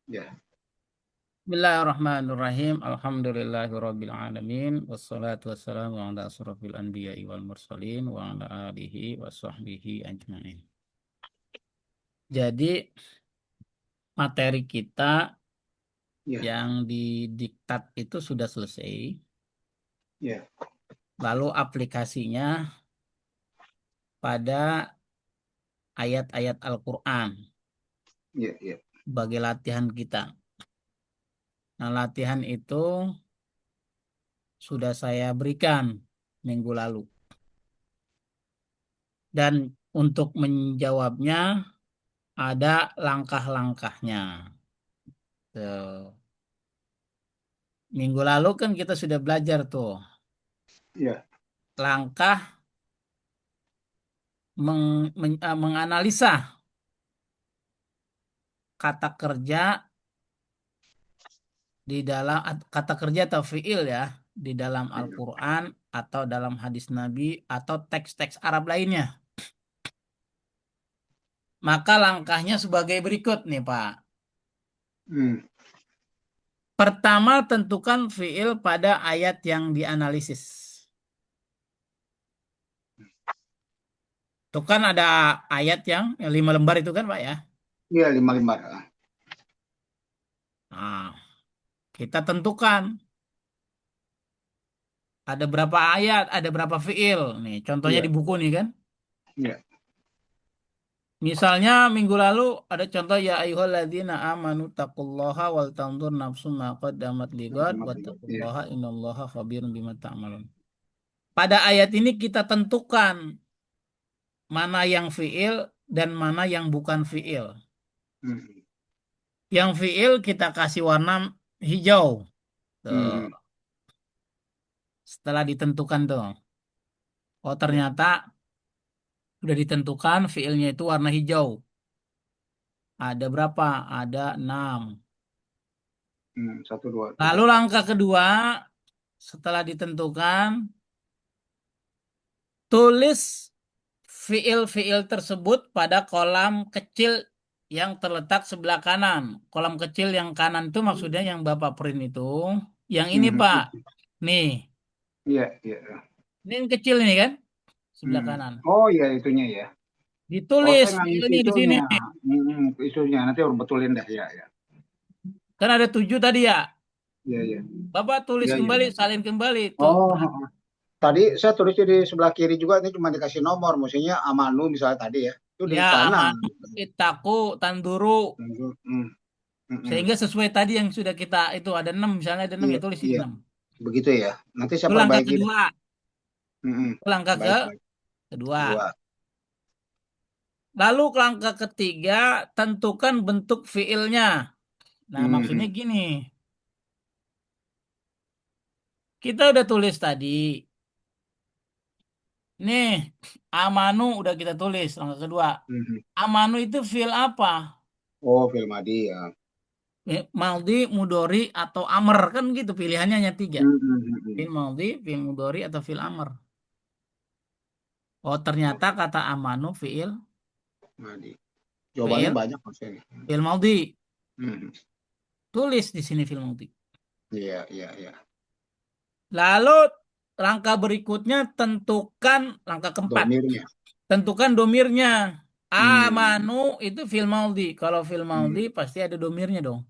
Ya, Bismillahirrahmanirrahim. Alhamdulillahirabbil alamin wassalatu wassalamu ala asrofil anbiya'i wal mursalin wa ala alihi wa sahbihi ajmain. Jadi materi kita ya, yang didiktat itu sudah selesai. ya, Lalu aplikasinya pada ayat-ayat Al-Qur'an ya, ya, sebagai latihan kita. Nah, latihan itu sudah saya berikan minggu lalu. Dan untuk menjawabnya ada langkah-langkahnya. Tuh. Minggu lalu kan kita sudah belajar tuh ya, langkah menganalisa kata kerja di dalam kata kerja atau fiil ya di dalam ya. Al-Qur'an atau dalam hadis Nabi atau teks-teks Arab lainnya. Maka langkahnya sebagai berikut nih Pak. Hmm, Pertama, tentukan fiil pada ayat yang dianalisis. Itu kan ada ayat yang 5 lembar itu kan Pak ya. iya, lima lembar. Nah, kita tentukan ada berapa ayat, ada berapa fiil. Nih, contohnya di Iya, buku nih kan. iya, Misalnya minggu lalu ada contoh ya ayyuhalladzina amanu taqullaha wal tanzur nafsum ma qaddamat ligad iya. wattaqullaha innallaha khabirum bima ta'malun. Pada ayat ini kita tentukan mana yang fiil dan mana yang bukan fiil. Hmm, Yang fiil kita kasih warna hijau. Tuh, hmm, setelah ditentukan tuh. Oh, ya, ternyata sudah ditentukan fiilnya itu warna hijau. Ada berapa? Ada 6. satu, dua, Lalu tiga. langkah kedua, setelah ditentukan, tulis fiil-fiil tersebut pada kolam kecil yang terletak sebelah kanan. Kolam kecil yang kanan itu maksudnya yang Bapak print itu. Yang ini Hmm, Pak, nih, iya, iya. ini yang kecil ini kan, sebelah Hmm. kanan. Oh, iya, itunya ya. Oh, Ditulis saya nggak ngisi fiilnya di sini. itunya. Itunya nanti harus betulin dah, ya, ya. Kan ada 7 tadi ya. Iya, iya, Bapak tulis iya, iya. kembali, salin kembali. Tuh, Oh, heeh. Tadi saya tulisnya di sebelah kiri juga, ini cuma dikasih nomor, maksudnya Amanu misalnya tadi ya. Itu di ya kanan. aman, itaku, tanduru. Hmm, hmm, hmm, hmm. Sehingga sesuai tadi yang sudah kita itu ada 6 misalnya ada 6 Iya, ya tulis di iya, 6. begitu ya. Nanti Itu saya langkah perbaiki deh. kedua. Hmm, Itu langkah ke baik, baik. kedua. Dua. Lalu langkah ketiga, tentukan bentuk fiilnya. Nah, maksudnya Hmm, gini, kita udah tulis tadi. Nih, amanu udah kita tulis langkah kedua. hmm. Amanu itu fiil apa? Oh, film Adi ya. Maldi, mudori, atau amr. Kan gitu pilihannya hanya 3. Hmm, hmm, hmm, Fiil hmm. maldi, fiil mudori, atau fiil amr. Oh, ternyata Oke, kata amanu Adi. Jawabannya fiil, banyak maksudnya. fiil maldi. Hmm. Tulis di sini fiil maldi. Iya, iya, iya. Lalu langkah berikutnya tentukan langkah keempat. Domirnya. Tentukan domirnya. Hmm. Amanu itu fi'il maudhi. Kalau fi'il Hmm. maudhi pasti ada domirnya dong.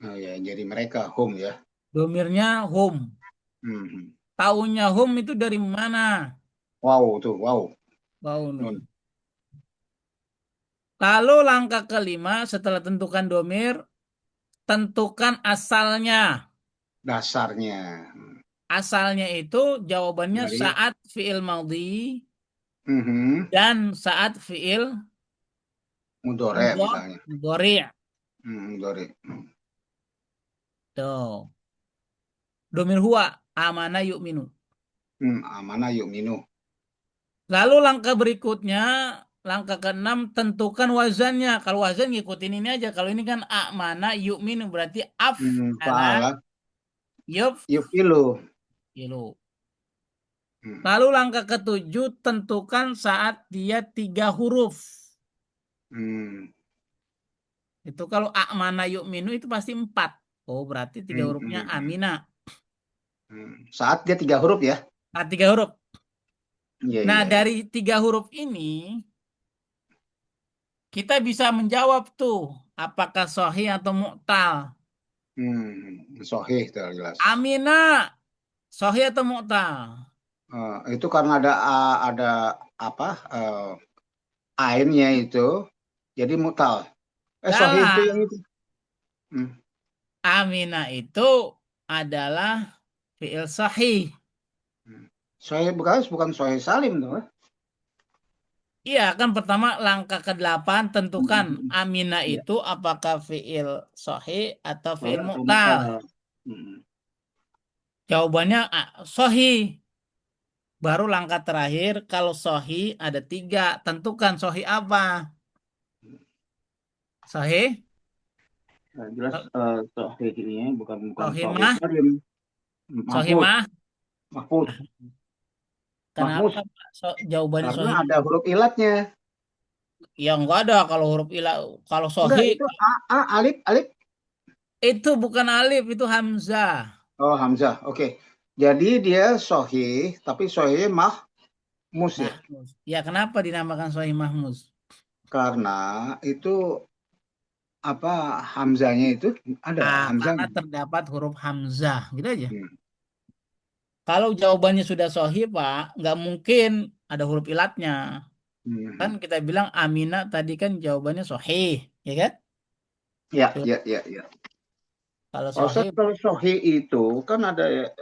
Oh ya, jadi mereka home ya. Domirnya home. Hmm. Taunya home itu dari mana? Wow, tuh, wow. Tahu nih. Nun. Lalu langkah kelima setelah tentukan domir, tentukan asalnya. Dasarnya. Asalnya itu jawabannya Dari. saat fi'il maudhi Hmm. dan saat fi'il Mudore misalnya. mudhari'. Mudore. Tuh. Domir huwa amana yu'minu. Amanah yuk minu. Lalu langkah berikutnya, langkah keenam, tentukan wazannya. Kalau wazan ngikutin ini aja. Kalau ini kan a mana yuk minu berarti af ala Faala yuf yufilu. ilu. Hmm. Lalu langkah ketujuh, tentukan saat dia 3 huruf. Hmm. Itu kalau amana yu'minu itu pasti 4. Oh, berarti tiga Hmm, hurufnya hmm, hmm. amina. Saat dia 3 huruf ya. Nah, 3 huruf. Iya, Nah, iya, iya. dari 3 huruf ini, kita bisa menjawab tuh, apakah sahih atau mu'tal. Sohih itu jelas. Amina, sahih atau mu'tal? Itu karena ada apa ainnya itu, jadi mutal. Sohih itu yang Salah. itu. Hmm. Amina itu adalah fi'il sahih. Hmm. Sohih bukan sohih salim tuh. Iya, kan pertama langkah ke-8 tentukan Hmm. amina Ya, itu apakah fi'il sahih atau sohih fi'il atau mu'tal. mutal. Hmm. Jawabannya sahih. Baru langkah terakhir, kalau sahih ada 3. Tentukan sahih apa? Sahih? Nah, jelas sohih ini bukan bukan Sahih sohih mah? salim. Sahih Mahfud, mah? Mahfud, Kenapa, Mahmud, Pak? Jawabannya karena sahih ada mah? huruf ilatnya. Ya enggak ada kalau huruf ilah. Kalau Enggak, sahih, itu alif, alif. itu bukan alif, itu hamzah. Oh, Hamzah. Oke. Jadi dia sohih, tapi sohih mahmus ya. Mahmuz. Ya kenapa dinamakan sahih mahmuz? Karena itu apa Hamzahnya itu ada Karena Hamzahnya. terdapat huruf hamzah, gitu aja. Hmm. Kalau jawabannya sudah sahih, Pak, nggak mungkin ada huruf ilatnya. Kan Hmm. kita bilang Amina tadi kan jawabannya sahih, ya kan? Ya, ya, ya, ya. Kalau Kalau sahih, kalau sohih itu kan ada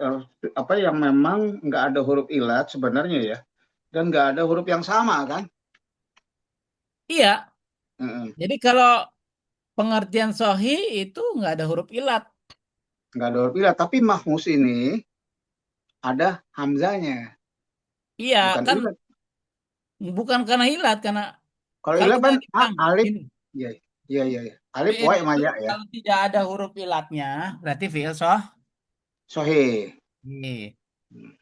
apa yang memang nggak ada huruf ilat sebenarnya ya, dan nggak ada huruf yang sama kan. iya. Mm-mm. Jadi kalau pengertian sahih itu nggak ada huruf ilat. Nggak ada huruf ilat, tapi mahmus ini ada Hamzahnya, Iya, bukan kan ilat. bukan karena ilat, karena Kalau kalau ilat kita kan bilang alif. ini, Iya, iya, iya, iya. Alif, fi'il wa, ma, itu ya, ya. kalau tidak ada huruf ilatnya, berarti fi'il Sohih. sahih.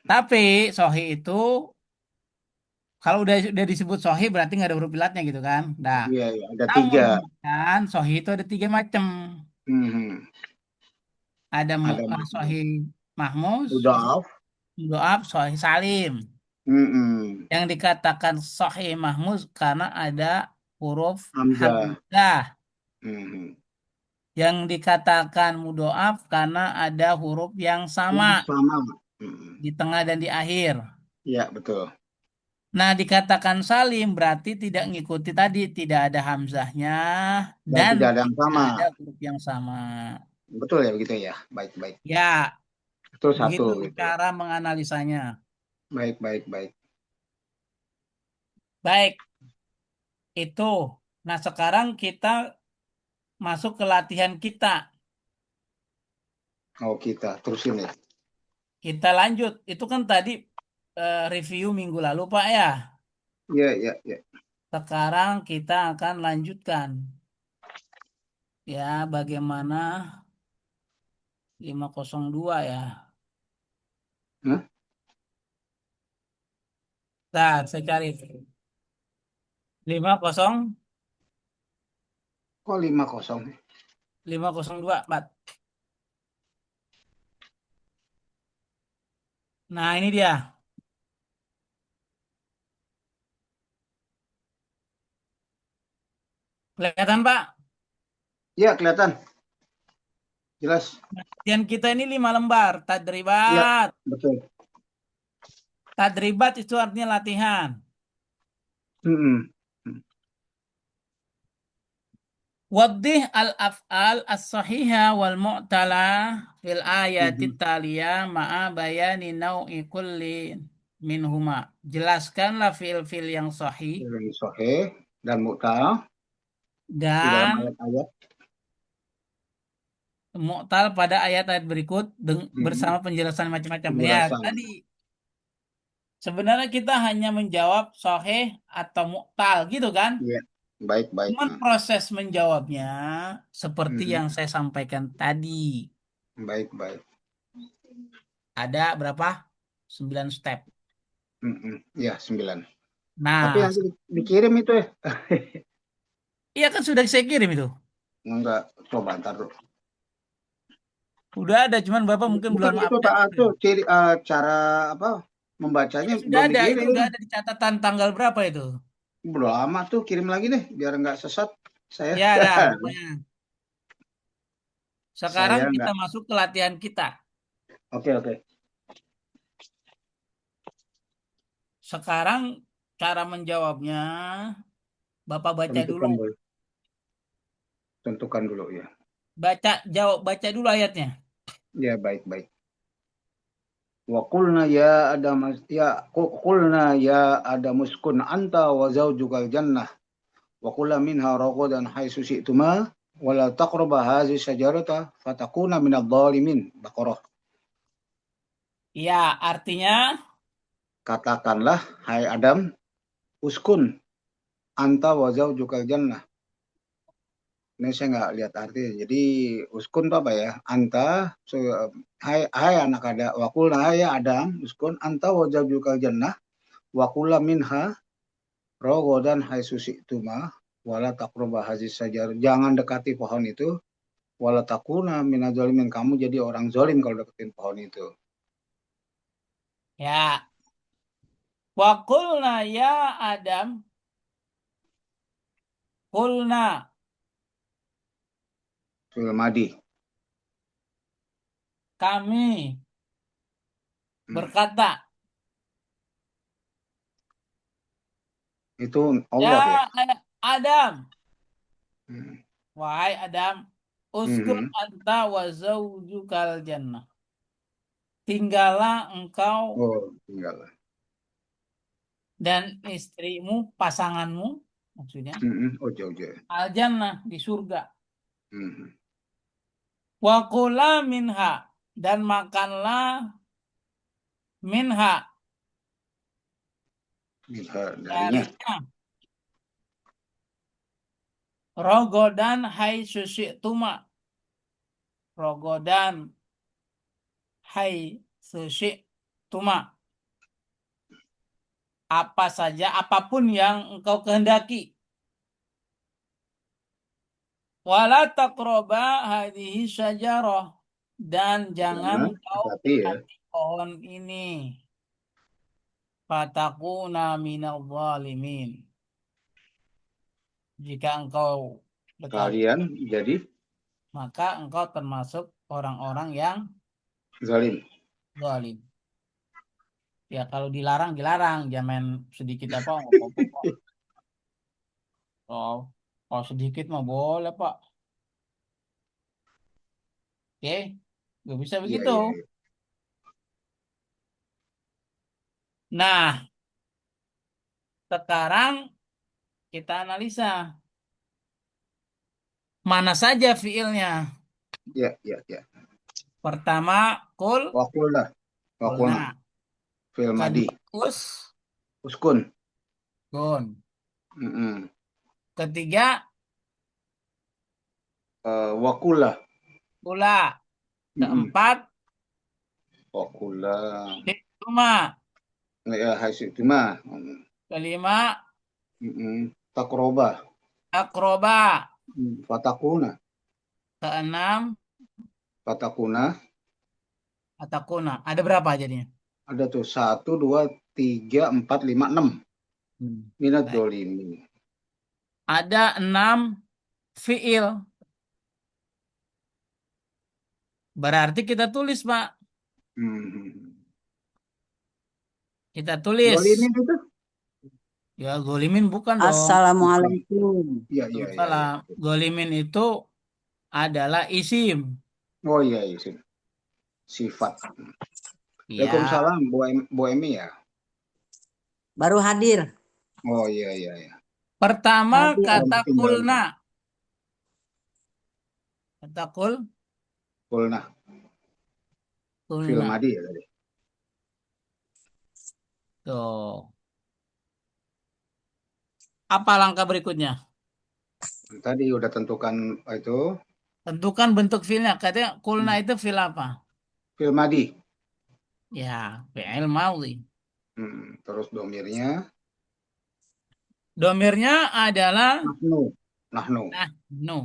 Tapi sahih itu kalau udah disebut sahih berarti nggak ada huruf ilatnya gitu kan. Nah, Iya, iya. Ada namun 3. demikian sahih itu ada 3 macam. Mhm. Ada Ada mahmud. sahih mahmuz, Mudhaf. doab, sahih salim. Mhm. Yang dikatakan sahih mahmuz karena ada huruf Hamzah. hamzah. Mhm. Yang dikatakan mudhoaf karena ada huruf yang sama Yang sama. Mhm. di tengah dan di akhir. Iya, betul. Nah, dikatakan salim berarti tidak ngikuti tadi, tidak ada hamzahnya Dan dan tidak ada yang tidak sama. ada huruf yang sama. Betul ya begitu ya. Baik, baik. Ya, Itu satu begitu gitu. cara menganalisanya. Baik, baik, baik. Baik, itu. Nah, sekarang kita masuk ke latihan kita. Oh, kita terusin ya. Kita lanjut. Itu kan tadi review minggu lalu, Pak ya. Iya, iya, iya. Sekarang kita akan lanjutkan. Ya, bagaimana 502 ya. Hah? Nah, saya cari. 50 Kok 5-0? 502 Pak. Nah, ini dia. Kelihatan, Pak? Iya, kelihatan. Jelas. Dan kita ini 5 lembar. Iya, Tadribat. betul. Tadribat itu artinya latihan. Mhm. Waddih al-af'al as-sahiha wal mu'tala fil ayati Mhm. taliyah ma'a bayani nau'i kulli minhuma. Jelaskanlah fi'il-fi'il yang sahih Yang sahih dan mu'tal di dalam dan ayat-ayat. mu'tal pada ayat-ayat berikut Mhm. bersama penjelasan macam-macam. Ya, Penjelasan. tadi sebenarnya kita hanya menjawab sahih atau mu'tal gitu kan? Iya, baik, baik. Cuman proses menjawabnya seperti Mhm. yang saya sampaikan tadi. Baik, baik. Ada berapa? 9 step. Mhm. Ya, 9. Tapi Nah, nanti dikirim itu ya. iya kan sudah saya kirim itu. Enggak, coba ntar dulu. Udah ada, cuman Bapak mungkin Itu belum itu update tak screen. tuh ciri cara apa membacanya Ya sudah belum ada, itu dikirim. udah ada di catatan tanggal berapa itu. Belum lama tuh kirim lagi deh biar nggak sesat saya. Ya ada, pokoknya. Sekarang Saya kita nggak. masuk ke latihan kita. Oke oke. Sekarang cara menjawabnya, Bapak baca dulu. Tentukan dulu. Tentukan dulu ya. Baca dulu ayatnya. Ya baik baik. Wa qulna ya Adam ya qulna ya Adam uskun anta wa zawjukal jannah wa kula minha ragadan haitsu syi'tuma wa la taqrabu hadhihi syajarata fatakuna minadh dhalimin. Baqarah. Ya, artinya Katakanlah hai Adam uskun anta wa zawjukal jannah. Ini saya nggak lihat artinya. Jadi uskun itu apa ya? Anta, so, hai anak ada, wakul hai ya Adam, uskun anta wajab juga jannah, wakula minha, rogodan hai susi tuma, wala takroba haziz sajar. Jangan dekati pohon itu, wala takuna minadzalimin. Kamu jadi orang zolim kalau deketin pohon itu. ya Wakulna ya Adam, kulna Fil madi. kami Hmm. berkata, Itu ya Allah ya. Adam, Hmm. wahai Adam, uskun Hmm. anta wa zaujukal jannah. Tinggallah engkau Oh, tinggal. dan istrimu, pasanganmu, maksudnya, Hmm. Oh, jauh-jauh. al jannah di surga. Hmm. Wakula minha dan makanlah minha Darinya. darinya. Rogodan hai susi tuma. Rogodan hai susi tuma. Apa saja, apapun yang engkau kehendaki. Wala taqroba hadhihi syajarah. Dan jangan Jangan kau dekati ya. dekati pohon ini. Fatakuna minal zalimin. Jika engkau dekati, Kalian jadi maka engkau termasuk orang-orang yang zalim. zalim. Ya kalau dilarang, dilarang. Jangan main sedikit apa, nggak apa-apa, Pak. Oh, kalau sedikit mah boleh, Pak. Oke, nggak bisa Iya, begitu. iya, iya. Nah, sekarang kita analisa. Mana saja fiilnya? Iya, iya, iya. Pertama, kul, Wakulna, wakulna. kulna. Fil madi. Kedua, us, Uskun. kun. Mm-mm. Ketiga, Wakula. kula. Mm-mm. Keempat, Wakula. cuma. Ya, hasil itu mah. Kelima, Mm-mm. Takroba. akroba. Fatakuna. Keenam, Fatakuna. atakuna. Ada berapa jadinya? Ada tuh 1, 2, 3, 4, 5, 6. Minat Baik. dolimi. Ada 6 fiil. Berarti kita tulis, Pak. Hmm. Kita tulis. Dolimi itu? Ya, golimin bukan dong. Bukan. Assalamualaikum. Iya, iya, iya, iya. Waalaikumsalam. Golimin itu adalah isim. Oh iya, iya. Sifat. Ya. Waalaikumsalam, Bu Emi ya. Baru hadir. Oh iya, iya, iya. Pertama Hadir. kata Selamat tinggal. kulna. Kata Kulna. Film kulna. Adi ya tadi. Tuh. Apa langkah berikutnya? Tadi udah tentukan itu Tentukan bentuk filnya. Katanya kulna itu fil apa? film Adi. Ya, fi'il maudhi. Terus domirnya Domirnya adalah Nahnu. Nahnu. nah, no.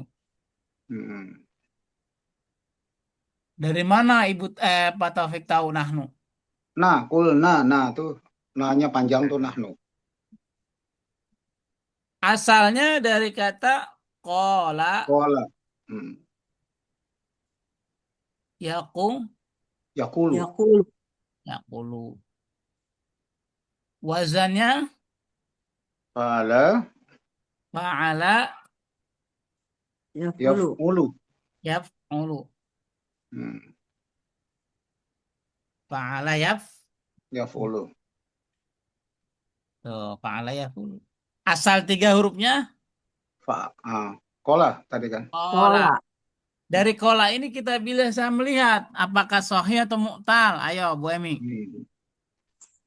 Mm-mm. Dari mana Ibu Pak Taufik tahu nahnu? Nah, nah tuh nahnya panjang tuh nahnu. Asalnya dari kata kola Kola. Mm. yakum Yakulu. Yakul. yakulu. Wazannya Fala fa'ala Yakulu. yaf'ulu. yaf'ulu. Hmm. Fa'ala Yaf'ulu. tuh, fa'ala yaf'ulu. Asal tiga hurufnya Ah. Kola tadi kan. kola. Kola. Dari kola ini kita bisa melihat apakah sahih atau mu'tal. Ayo, Bu Emi. Hmm.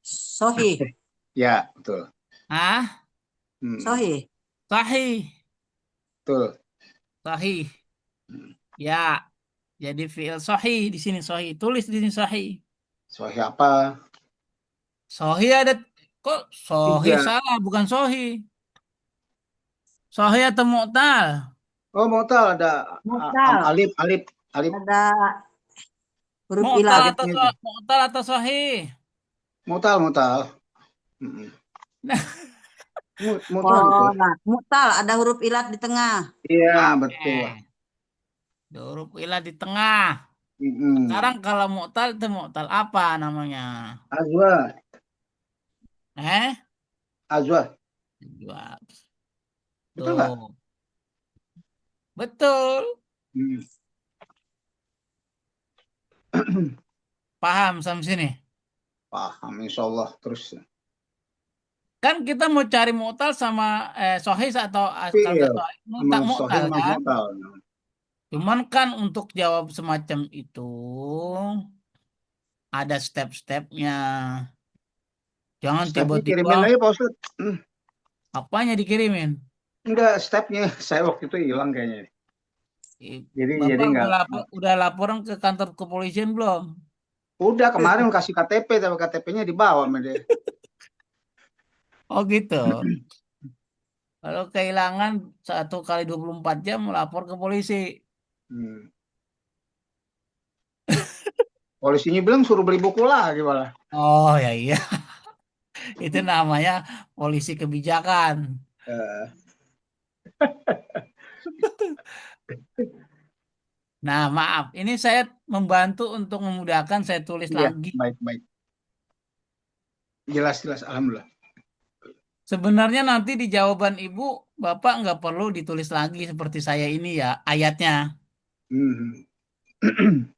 Sohi. Ya, betul. Ah, Hmm. Sohi. sahih. Betul. Sahih. Hmm. Ya, jadi fi'il sahih di sini sahih. Tulis di sini sahih. Sohi apa? Sahih ada kok sahih Tiga. salah, bukan sahih. Sahih atau mu'tal? Oh, mau tahu ada Mutal. alif, alif, alif. Ada huruf Mu'tal ilat. atau Alifnya itu. mu'tal atau sahih? Mau tahu. Mm-mm. Mau tahu itu. Kola. Mutal. Ada huruf ilat di tengah. Iya, betul. Oke. Huruf ilah di tengah. Mm-mm. Sekarang kalau mu'tal itu mu'tal apa namanya? Azwa, Eh? Azwa. Jawab. Betul nggak? Tuh. Betul. Hmm. Paham sampai sini? Paham, insya Allah. Terus. Kan kita mau cari mu'tal sama sohis atau kalau Iya, udah sohis sama mu'tal, Sohih mu'tal sama kan? Mu'tal. Cuman kan untuk jawab semacam itu ada step-stepnya. Jangan Stepnya tiba-tiba kirimin aja Pak Ustadz. apanya dikirimin. Enggak, stepnya. Saya waktu itu hilang kayaknya. Ih, Jadi Bapak enggak. udah laporan ke kantor kepolisian belum? Udah kemarin kasih KTP, tapi KTP-nya dibawa sama dia. Oh gitu. Kalau kehilangan 1 kali 24 jam melapor ke polisi. Hmm. Polisinya bilang suruh beli buku lagi malah. Oh ya iya, itu namanya polisi kebijakan. Eh, Nah maaf, ini saya membantu untuk memudahkan saya tulis iya, lagi. baik-baik. Jelas-jelas, alhamdulillah. Sebenarnya nanti di jawaban Ibu, Bapak nggak perlu ditulis lagi seperti saya ini ya, ayatnya. Hmm.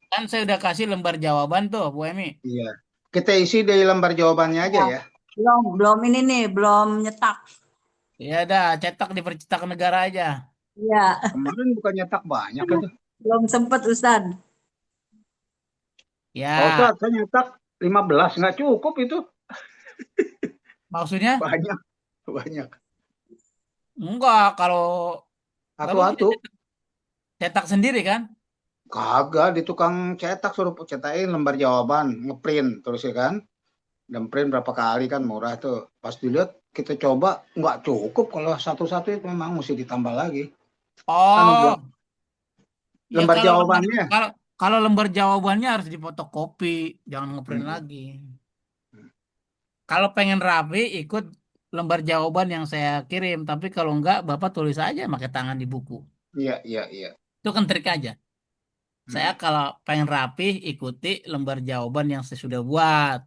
Kan saya udah kasih lembar jawaban tuh, Bu Emi. Iya. Kita isi dari lembar jawabannya aja Ya. ya. Belum ini nih, belum nyetak. Ya udah, cetak di Percetakan Negara aja. Iya, Kemarin bukan nyetak banyak itu. belum sempet Ustaz. Pak Ya, Ustadz, saya nyetak 15. Nggak cukup itu. maksudnya Banyak, banyak. enggak kalau Bapak punya Satu-satu. cetak sendiri kan? Kagak, di tukang cetak suruh cetakin lembar jawaban, ngeprint terus ya kan. Dan print berapa kali kan murah tuh. Pas dilihat kita coba nggak cukup kalau satu-satu itu memang mesti ditambah lagi. Kan udah Oh, ya lembar jawabannya. kalau kalau lembar jawabannya harus difotokopi, jangan ngeprint Hmm. lagi. Kalau pengen rapi, ikut lembar jawaban yang saya kirim. Tapi kalau enggak, Bapak tulis aja pakai tangan di buku. Iya, iya, iya. Itu kan trik aja. Saya Hmm. kalau pengen rapi, ikuti lembar jawaban yang saya sudah buat.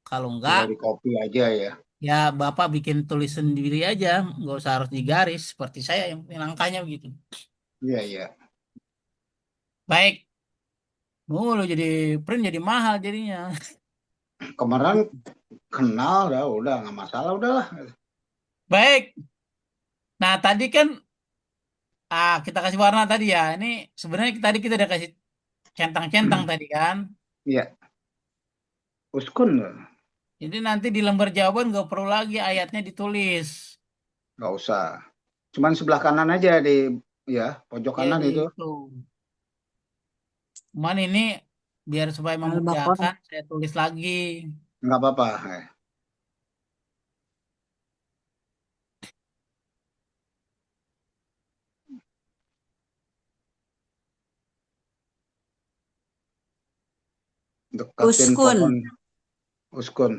Kalau enggak, Tinggal di copy aja ya. ya Bapak bikin tulis sendiri aja. Nggak usah harus digaris, seperti saya yang angkanya begitu. Iya, iya. Baik, mulu jadi print jadi mahal jadinya. Kemarin kenal dah, udah nggak masalah, udahlah. Baik, nah tadi kan kita kasih warna tadi ya. Ini sebenarnya tadi kita udah kasih centang-centang tadi kan. Iya, uskun Jadi nanti di lembar jawaban nggak perlu lagi ayatnya ditulis. nggak usah. Cuman sebelah kanan aja di ya pojok Ya kanan di itu itu. Cuman ini biar supaya Al-Baqarah. memudahkan saya tulis lagi. nggak apa-apa. Dekatin Uskun. pohon. Uskun.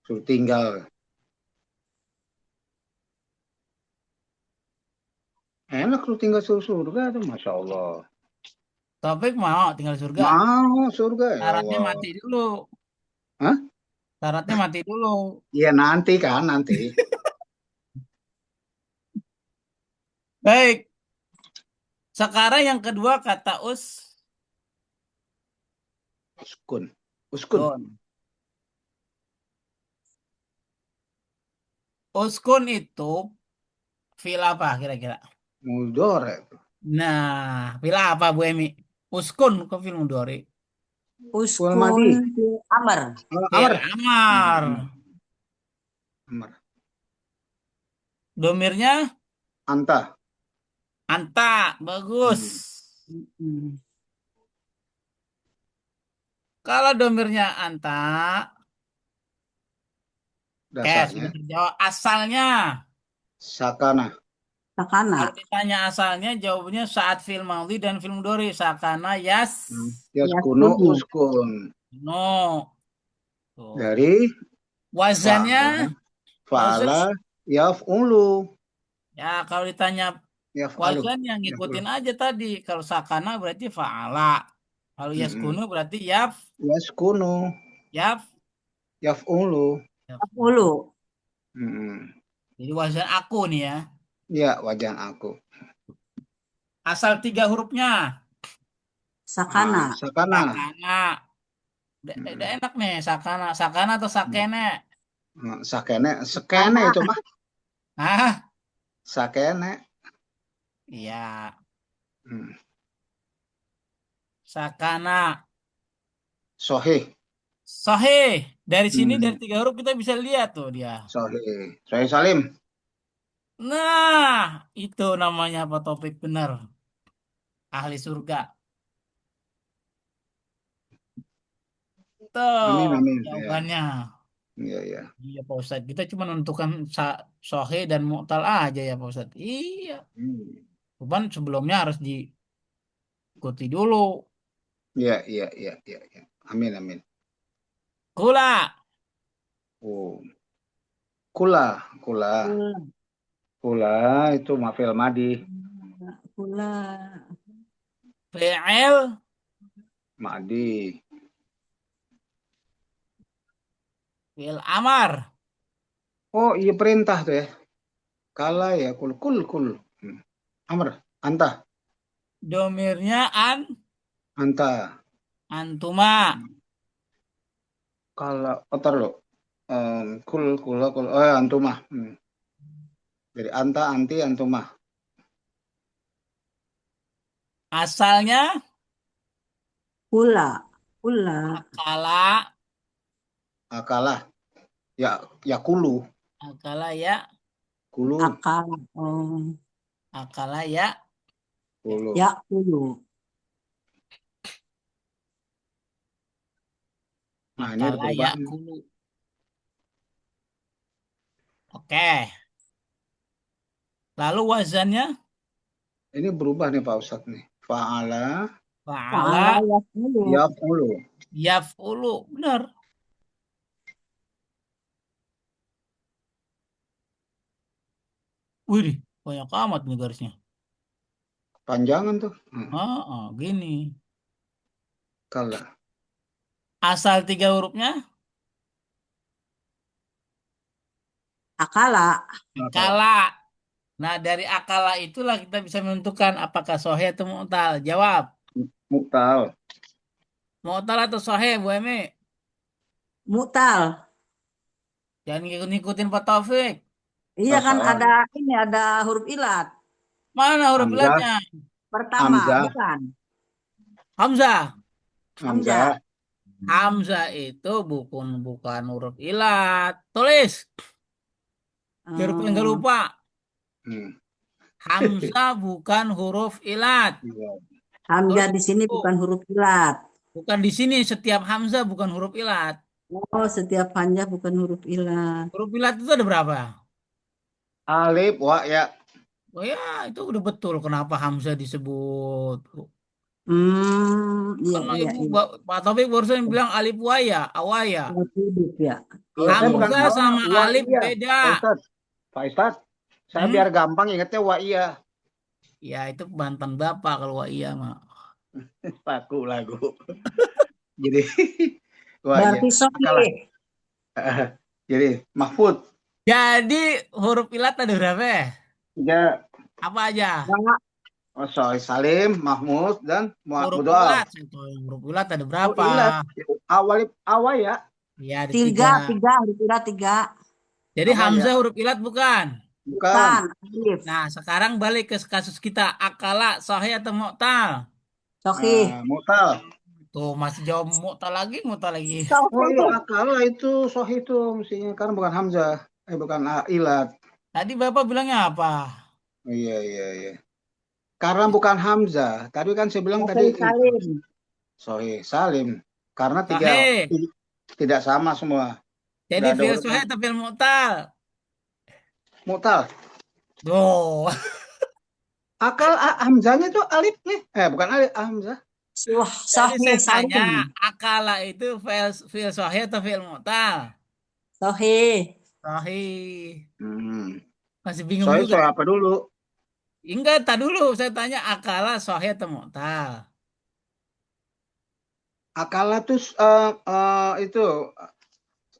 Suruh tinggal. Enak lu tinggal surga tuh, Masya Allah. Taufik mau tinggal surga. Mau surga ya Syaratnya Allah. mati dulu. Hah? Syaratnya mati dulu. Iya nanti kan, nanti. Baik. Sekarang yang kedua kata Uskun. Uskun. uskun. Uskun itu fil apa kira-kira? Mudore. Nah, fil apa Bu Emi? Uskun ke fil mudhari. Wal Uskun madi. fi'il amr. Fil Amr. amar. Amr. Domirnya Anta. anta. Bagus. Mm-mm. Kalau domirnya anta, Dasarnya. sudah terjawab. Asalnya. Sakana. Sakana. Kalau ditanya asalnya, jawabannya saat fil madhi dan fil mudhari. Sakana Yaskunu Yaskunu. uskun. no. Tuh. Dari Wazannya, fa'ala wazan. yaf'ulu. Ya, kalau ditanya Yaf'alu. wazan yang Yaf'ulu. ngikutin aja tadi. Kalau sakana berarti fa'ala. Kalau Mm-mm. yaskunu berarti Yaskunu. yaf, Yaf'ulu. Ulu. Mm-mm. Jadi wazan aku nih ya. Ya, wajan aku. Asal 3 hurufnya. Sakana. Sakana. Sakana. Udah enak nih, sakana. Sakana atau sakene? Sakene. Sekene itu mah. Hah? Sakene. Iya, Hmm. sakana. Sohih. Sahih. Dari sini dari Hmm. 3 huruf kita bisa lihat tuh dia. Sohih. Sohih Salim. Nah, itu namanya apa topik benar. Ahli surga. Amin, Tuh amin. Ya, jawabannya. ya, ya. Iya Pak Ustadz. Kita cuma menentukan sahih dan mu'tal aja ya Pak Ustadz. Iya. Hmm. Cuman sebelumnya harus diikuti dulu. Ya, ya, ya, ya, ya. Amin, amin. Kula. Oh. Kula, kula, Kula. kula itu mafil madi, Kula. Fi'il. madi. Fi'il amar. Oh iya perintah tuh ya. Kala ya kul. Hmm. Amr, anta, Domirnya anta. antuma. Kala, otar lo. Kul. Oh ya, antumah. Hmm. Jadi anta, anti, antumah. Asalnya Kula. Kula. akala. Akalah, ya, ya kulu, Akala ya. kulu, Akal. Oh. Akala ya. kulu. Ya kulu. Nah ini Akala ya berubah. kulu. Oke. Lalu wazannya Ini berubah nih Pak Ustadz nih. Fa'ala, fa'ala Fa'ala yaf'ulu. yaf'ulu. yaf'ulu. Benar. Wih, banyak amat nih garisnya. Panjangan tuh. Hmm. Gini. Kala. Asal 3 hurufnya Akala. Akala. akala. Nah, dari akala itulah kita bisa menentukan apakah sahih atau mu'tal. Jawab. Muktal. Mu'tal atau sahih, Bu Emi? Mu'tal. Jangan ngikut-ngikutin Pak Taufik. Iya kan Salah. ada huruf ilat. Mana huruf Hamzah. ilatnya? Pertama, Hamzah. bukan. Hamzah. Hamzah. Hamzah. Hamzah itu bukan huruf ilat. Tulis. Biar nggak Oh, lupa. Hmm. Hamzah bukan huruf ilat. Iya. Hamzah Tulis di sini itu. bukan huruf ilat. Bukan di sini setiap hamzah bukan huruf ilat. Oh, setiap hamzah bukan huruf ilat. Huruf ilat itu ada berapa? Alif wa ya. Oh ya, itu udah betul kenapa hamzah disebut Iya, Karena iya, Ibu iya. Pak Taufik barusan bilang alif waya, awaya. Kalau hidup ya. Kalau Iya, saya iya. bukan Hamzah awal, sama wa alif iya, beda. Pak Ustadz. Pak Ustadz, saya Hmm? biar gampang ingetnya wa iya. Ya itu Banten Bapak kalau wa iya mah. Paku lagu. Jadi, wa iya. Berarti Kalah. sahih. Jadi, Mahfud. Jadi huruf ilat ada berapa ya? Tiga, Apa aja? Enggak, oh, sorry, Salim, Mahmud, dan Huruf Mudoal. ilat. Itu huruf ilat ada Oh, berapa? ilat. Awal, awal ya. Ya ada tiga, tiga. tiga, huruf ilah tiga. Jadi Awal ya. Hamzah huruf ilat bukan? Bukan. Bukan, alif. Nah sekarang balik ke kasus kita. Akala, sahih atau mu'tal? Sahih. Mutal. Tuh masih jawab mu'tal lagi, mu'tal lagi. Oh iya, Sahih. akal itu sohih itu mestinya karena bukan Hamzah, bukan ilat. Tadi Bapak bilangnya apa? Iya iya iya. Karena bukan Hamzah. Tadi kan saya bilang tadi Sahih itu Salim. sohih Salim. Karena Sahih. tidak sama semua. Jadi Nggak ada fi'il huruf sahih atau fi'il mu'tal? mutal. Tuh. Akal Hamzahnya itu alif nih. Bukan alif Hamzah. Wah, Jadi Sahih saya tanya, Salim. akala itu fi'il sahih atau fi'il mu'tal? Sahih. Sahih. Hmm. Masih bingung Sohih juga. sohih apa dulu? Enggak, tak dulu. Saya tanya akala sahih atau mu'tal? Akal tuh itu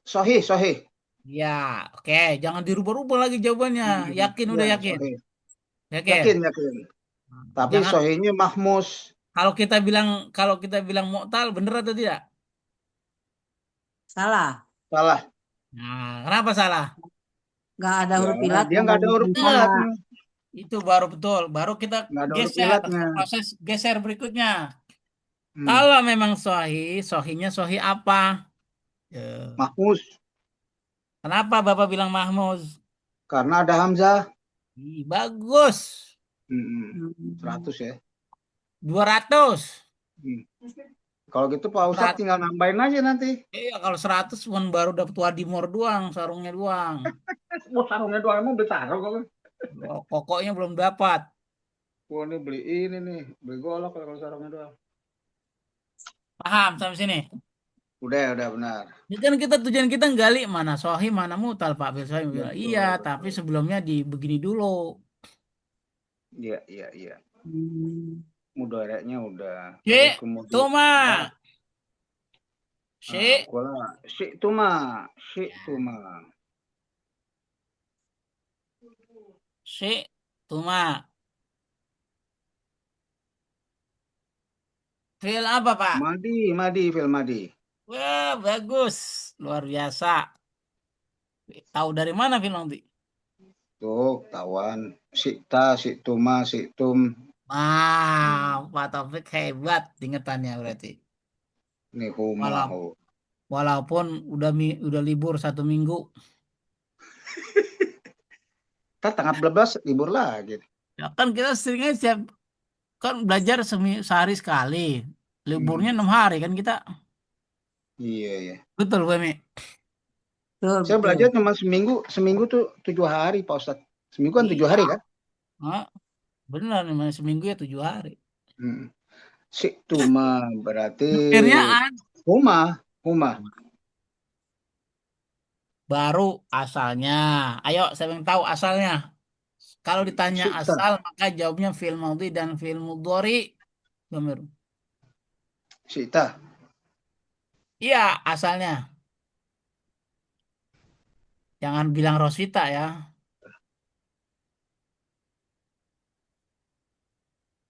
sohih sohih. Ya, oke. Jangan dirubah-rubah lagi jawabannya. Yakin, udah Ya yakin. sohih. Yakin. Yakin yakin. Tapi Jangan, sohihnya Mahmus. kalau kita bilang mu'tal, bener atau tidak? Salah. Salah. Nah, kenapa salah? Nggak ada Ya, huruf ilat dia yang nggak ada huruf sama. ilatnya. Itu baru betul. Baru kita Nggak ada huruf geser ilatnya. ke proses geser berikutnya. Hmm. Kalau memang sahih, sahihnya sahih apa? Ya. Mahmus. Kenapa Bapak bilang Mahmud? Karena ada Hamzah. Bagus. Hmm. 100 ya. 200. Hmm. Kalau gitu Pak Ustadz tinggal nambahin aja nanti. Iya, kalau 100 cuma baru dapat wadimor doang, sarungnya doang. Wah, sarungnya doang emang beli sarung kok. Oh, pokoknya belum dapat. Wah, ini beli ini nih. Beli golok kalau sarungnya doang. Paham sampai sini? Udah benar. Ini kan tujuan kita gali mana sohi mana mutal Pak Bil Sohim bilang, iya, Betul, tapi betul. sebelumnya di begini dulu. Iya, iya, iya. Hmm. Mudaratnya udah. Terus Si, kemudian Tuma. ya, Si. kuala si tuma, si Ya, tuma. si, Tuma. Fil apa Pak? Madi, fil madi. Wah, bagus. Luar biasa. Tahu dari mana Fil nanti? Tuh, tawan. Si tuma, si tum. Pak Taufik hebat ingetannya berarti. Nih Walau- humahu. Walaupun udah libur 1 minggu. Kita tanggal 12 libur lagi. Ya kan kita seringnya kan belajar sehari sekali. Liburnya Hmm. 6 hari kan kita. Iya, iya. Betul, Bami. Betul, Saya betul. belajar cuma seminggu tuh 7 hari, Pak Ustadz. Seminggu kan 7 hari Iya. kan? Hah? Benar, namanya seminggu ya 7 hari. Hmm. Si tuma berarti Nukirnya huma, huma. baru asalnya. Ayo, saya ingin tahu asalnya. Kalau ditanya Sita, asal, maka jawabnya fi'il madhi dan fi'il mudhari. Bamir. sita. Iya, asalnya. Jangan bilang Rosita ya.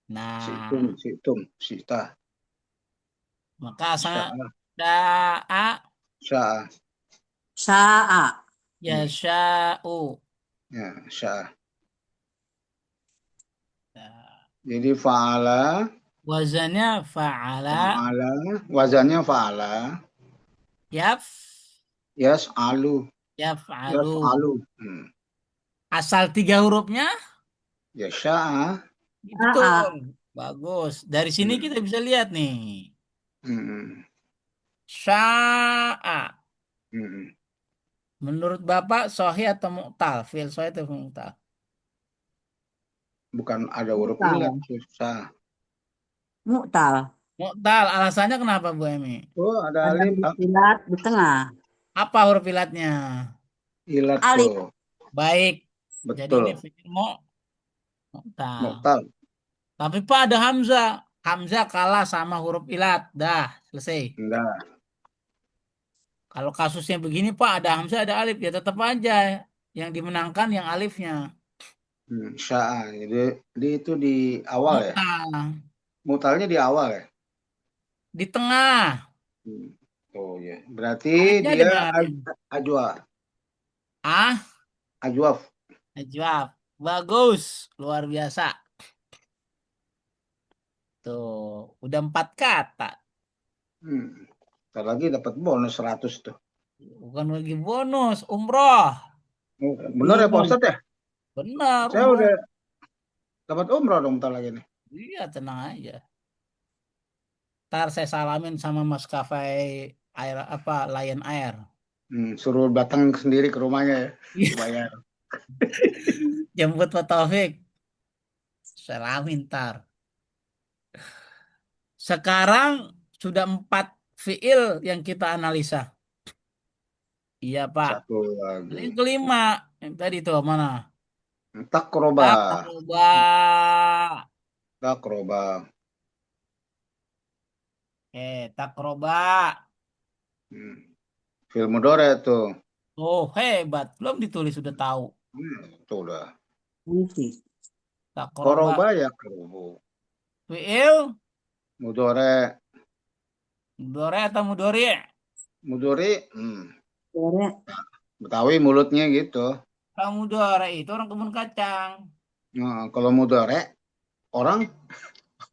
Nah, Sita. maka asalnya Sya'a, da'a sya'a. Sa'a. yasha'u. Ya, sya'a. Nah, Jadi fa'ala, wazannya fa'ala fa'ala, wazannya fa'ala, yaf yas'alu, yaf'alu. yas'alu. Hmm. Asal 3 hurufnya Ya sya'a. Sa'a. betul. Bagus. Dari sini kita Hmm. bisa lihat nih. Hmm. Sya'a. Hmm. Menurut Bapak sahih atau mu'tal? Fi'il sahih atau mu'tal? Bukan ada huruf ilat, Bukan. susah. Mu'tal. Mu'tal. Alasannya kenapa Bu Emi? Oh, ada Ada alif, huruf ilat di tengah. Apa huruf ilatnya? ilat Alif. tuh. Baik. Jadi ini Betul. fi'il mu'tal. Mu'tal. Tapi Pak ada Hamzah. Hamzah kalah sama huruf ilat. Dah, selesai. Enggak. Kalau kasusnya begini Pak ada Hamzah ada alif ya tetap aja yang dimenangkan yang alifnya. Sya'a. Jadi itu di awal ya. Mu'tal. Mutalnya di awal ya. Di tengah. Hmm. Oh ya. Berarti Alifnya ada dia nggak alif? ajwa. Ah, Ajwaf. najwa. Bagus. Luar biasa. Tuh, udah 4 kata. Hmm. Ntar lagi dapat bonus 100 tuh. Bukan lagi bonus, umroh. Oh, bener ya Pak Bingung. Ustadz ya? Benar, Saya umroh. udah dapat umroh dong bentar lagi nih. Iya, tenang aja. Ntar saya salamin sama maskapai air apa Lion Air. Suruh datang sendiri ke rumahnya ya. Bayar. Jemput Pak Taufik. Salamin ntar. Sekarang sudah 4 fiil yang kita analisa. Iya, Pak. Satu Ini lagi. yang kelima. Yang tadi tuh mana? Takroba. Takroba. Takroba. Takroba. Hmm. Fil mudore tuh. Oh, hebat. Belum ditulis sudah tahu. Tuh udah. Nanti. Takroba. Koroba ya kerubu. Fiil. Mudore. Mudore atau mudori? Mudori. Sore. Betawi mulutnya gitu. Kalau mudore itu orang kebun kacang. Nah, kalau mudore orang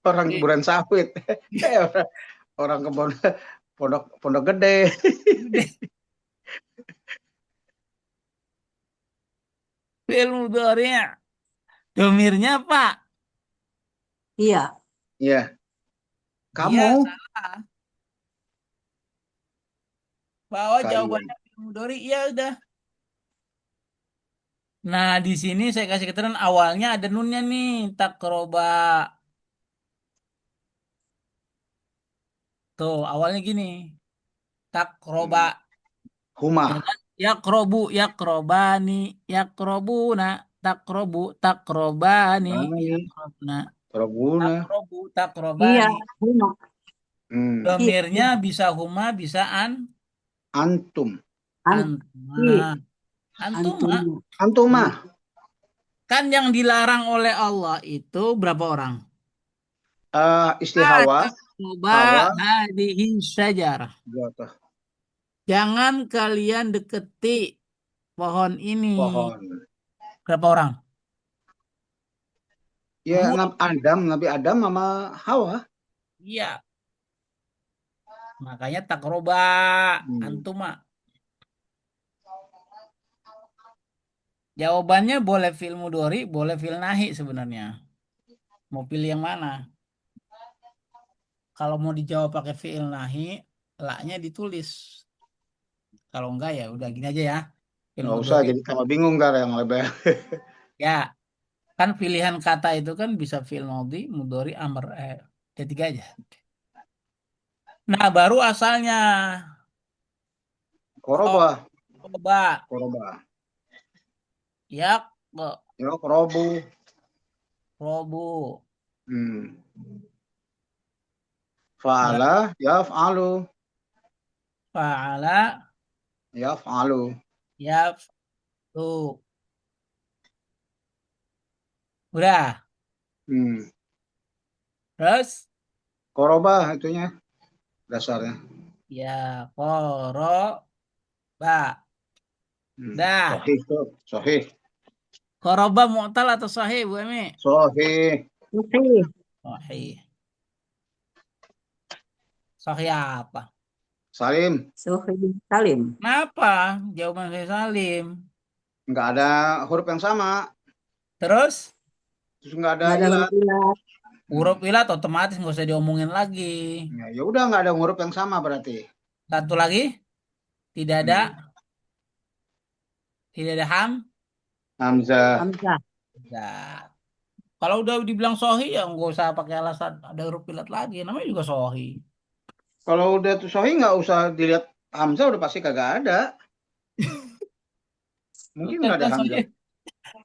orang Di- kuburan sawit. orang, orang kebun pondok pondok gede. Fiil mudori. Domirnya Pak. Iya. Iya, Iya, kamu salah. Bahwa kalian. jawabannya fiil mudori. Iya udah. Nah, di sini saya kasih keterangan awalnya ada nunnya nih, takroba. Tuh, awalnya gini, takroba. Ya Huma. kan? Yakrobani, yakrobuna, takrobu, takrobani, Bani. yakrobna, Prabuna. Iya. takrobani. Benar. Hmm. Domirnya Iya. bisa huma, bisa Antum. antuma. Anti. Antuma. Antum. Antuma. Kan yang dilarang oleh Allah itu berapa orang? Istihawa. Coba Hawa. hadihi syajarah. Jatuh Jangan kalian deketi pohon ini. pohon. Berapa orang? Ya, Dua. Nabi Adam sama Hawa. Iya. Makanya takroba Hmm. antuma. Jawabannya boleh fil mudori, boleh fil nahi sebenarnya. Mau pilih yang mana? Kalau mau dijawab pakai fiil nahi, la-nya ditulis. Kalau enggak ya udah gini aja ya. Fil Nggak usah, mudori. jadi tambah bingung ntar yang lebih. Ya, kan pilihan kata itu kan bisa fil mudi, mudori, amr. Ketiga aja. Nah, baru asalnya. Koroba. Coba Koroba. ya Ya, korobu. robu. Hmm. Berapa Fa'ala, yaf'alu. fa'ala Yaf'alu. ya tuh. Udah. Hmm. Terus Koroba itunya dasarnya. ya koro ba. Dah. Sohih tuh. Sohih. Koroba mu'tal atau sahih Bu Emi? Sohih. Oke. Sahih. Sahih apa? Salim. Sohib Salim. Kenapa? Jawaban saya Salim. Nggak ada huruf yang sama. Terus Terus nggak ada Nggak ada huruf ilat. ilat. huruf ilat otomatis nggak usah diomongin lagi. Ya udah nggak ada huruf yang sama berarti. Satu lagi, tidak ada, Hmm. tidak ada ham. Hamzah. Hamzah. Tidak. Kalau udah dibilang sohi ya nggak usah pakai alasan ada huruf ilat lagi. Namanya juga sohi. Kalau udah tuh sahih nggak usah dilihat Hamzah udah pasti kagak ada. Mungkin Bukan nggak ada kan sohi. Hamzah.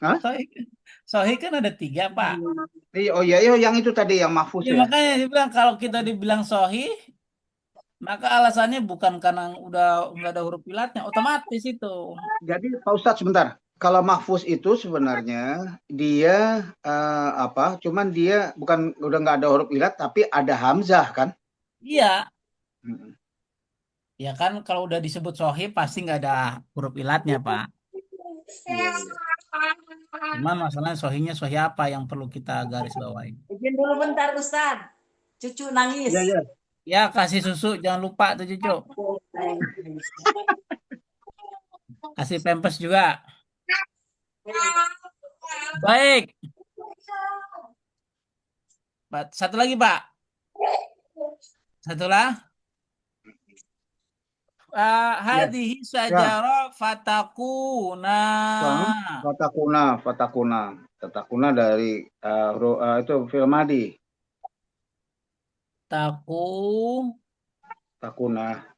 Hah? Sohi, sohi kan ada 3, Pak. Oh iya, iya yang itu tadi yang mahfuz Ya ya. makanya dibilang kalau kita dibilang sohi, maka alasannya bukan karena udah nggak ada huruf ilatnya, otomatis itu. Jadi Pak Ustadz sebentar. Kalau mahfuz itu sebenarnya dia apa? Cuman dia bukan udah nggak ada huruf ilat tapi ada Hamzah kan? Iya, Mm-mm. ya kan kalau udah disebut sohi pasti nggak ada huruf ilatnya, Pak. Iya, iya. Cuman masalahnya sohinya sohi apa yang perlu kita garis bawahi. Izin dulu bentar, Ustaz. Cucu nangis. Iya, iya. Ya, kasih susu, jangan lupa tuh cucu. Kasih pempes juga. Baik. Satu lagi, Pak. Satulah. Iya. Hadhihi Ya. sajarah fatakuna. Bang, fatakuna, fatakuna. Fatakuna dari itu film Madi. Taku. Takuna.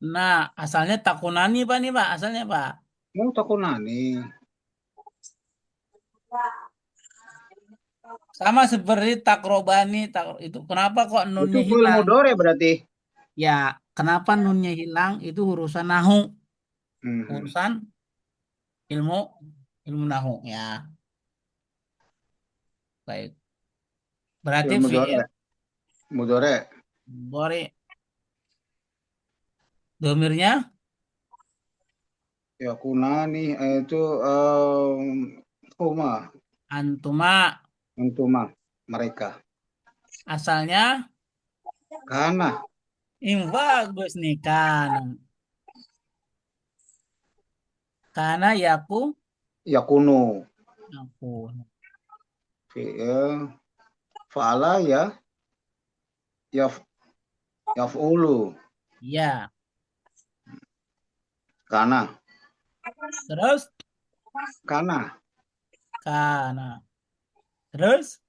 Nah, asalnya takunani, Pak, nih, Pak. Asalnya, Pak. Mau takuna nih. Sama seperti takrobani. Itu kenapa kok Itu nunnya film hilang? mudore berarti. Ya, kenapa nunnya hilang? Itu urusan nahu. Mhm. Urusan ilmu ilmu nahu, ya. Baik. Berarti Film fi'il mudore. Mudore. bori domirnya Ya kuna nih itu kuma, antuma, antuma mereka. asalnya Karena yang bagus nih karena yaku ya kuno. aku Fi'il fa'ala ya ya yaf'ulu. ya. Karena Terus karena karena terus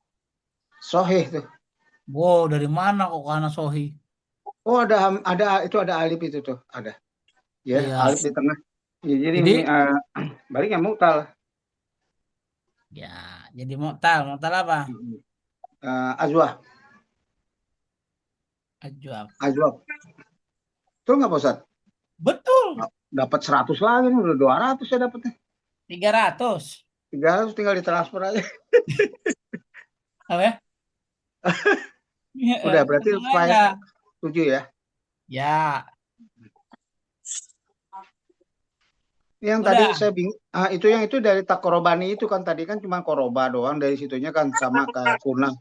sohih tuh. wow, dari mana kok karena sohi? Oh ada itu ada alif itu tuh ada. Ya Iya, alif di tengah. Ya, jadi jadi baliknya mutal. ya jadi mu'tal apa? Azwah, Ajwab. azwah. Betul nggak Pak Ustadz? Betul. Dapat 100 lagi nih, udah 200 ya dapatnya. 300. 300 tinggal ditransfer aja. Apa ya? Udah berarti Tenang aja. file 7 ya. Ya, Yang tadi udah. saya bingung, itu yang itu dari takorobani itu kan tadi kan cuma koroba doang dari situnya kan sama kayak kuna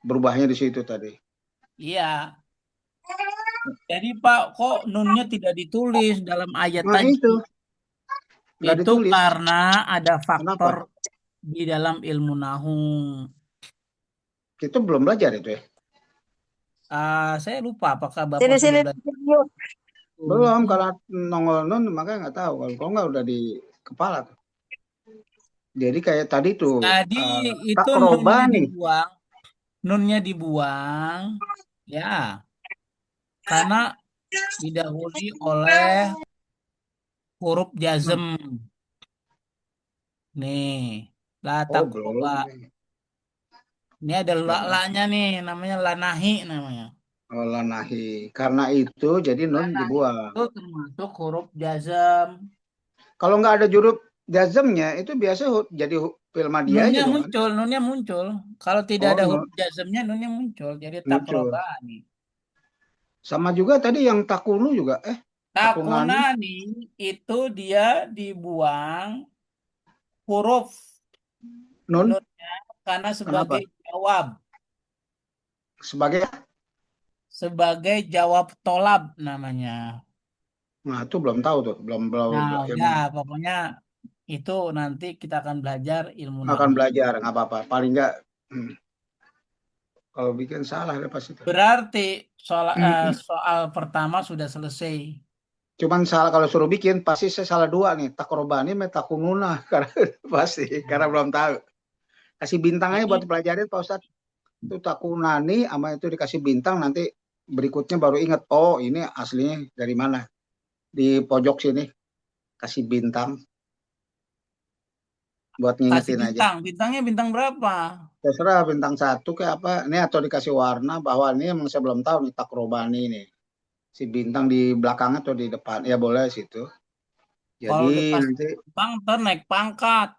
berubahnya di situ tadi. Iya. Jadi Pak, kok nunnya tidak ditulis dalam ayat Nah tadi? itu nggak Itu ditulis. karena ada faktor Kenapa? di dalam ilmu nahu. Kita belum belajar itu ya. Saya lupa apakah Bapak Sini, sudah sini. belajar Yuk. Belum, kalau nongol non makanya nggak tahu. Kalau nggak udah di kepala tuh. Jadi kayak tadi tuh Tadi itu takrobani. nunnya dibuang, ya, karena didahului oleh huruf jazm. Nih, la Oh takroba. belum. Ini ada Belum. la-nya nih, namanya lanahi namanya. Oh, lanahi. Karena itu jadi non Lanahi dibuang. itu termasuk huruf jazm. Kalau nggak ada juruf jazmnya itu biasa jadi fil madhi aja dong kan? Nunnya muncul. Kalau tidak Oh, ada no, huruf jazmnya, nunnya muncul. Jadi muncul. takrobani. Sama juga tadi yang takunu juga. Takunani. Takunani itu dia dibuang huruf Nun. nunnya karena Kenapa? Sebagai. sebagai jawab tolab namanya. Nah, itu belum tahu tuh. Belum belum Nah, ilmu. udah pokoknya itu nanti kita akan belajar ilmu Akan nahu. belajar nggak apa-apa. Paling nggak kalau bikin salah deh pas itu. Berarti soal pertama sudah selesai. Cuman salah kalau suruh bikin pasti saya salah dua nih. Takrobani metakununa karena pasti karena belum tahu. Kasih bintang aja buat Ini dipelajarin Pak Ustadz. Itu takunani sama itu dikasih bintang, nanti berikutnya baru ingat, oh ini aslinya dari mana. Di pojok sini kasih bintang buat kasih ngingetin aja. bintang. Bintangnya bintang berapa? Terserah bintang 1 kayak apa. Ini atau dikasih warna bahwa ini emang saya belum tahu nih takrobani nih. Si bintang di belakang atau di depan. Ya boleh situ. Kalau Jadi dikasih nanti bintang, ntar naik pangkat.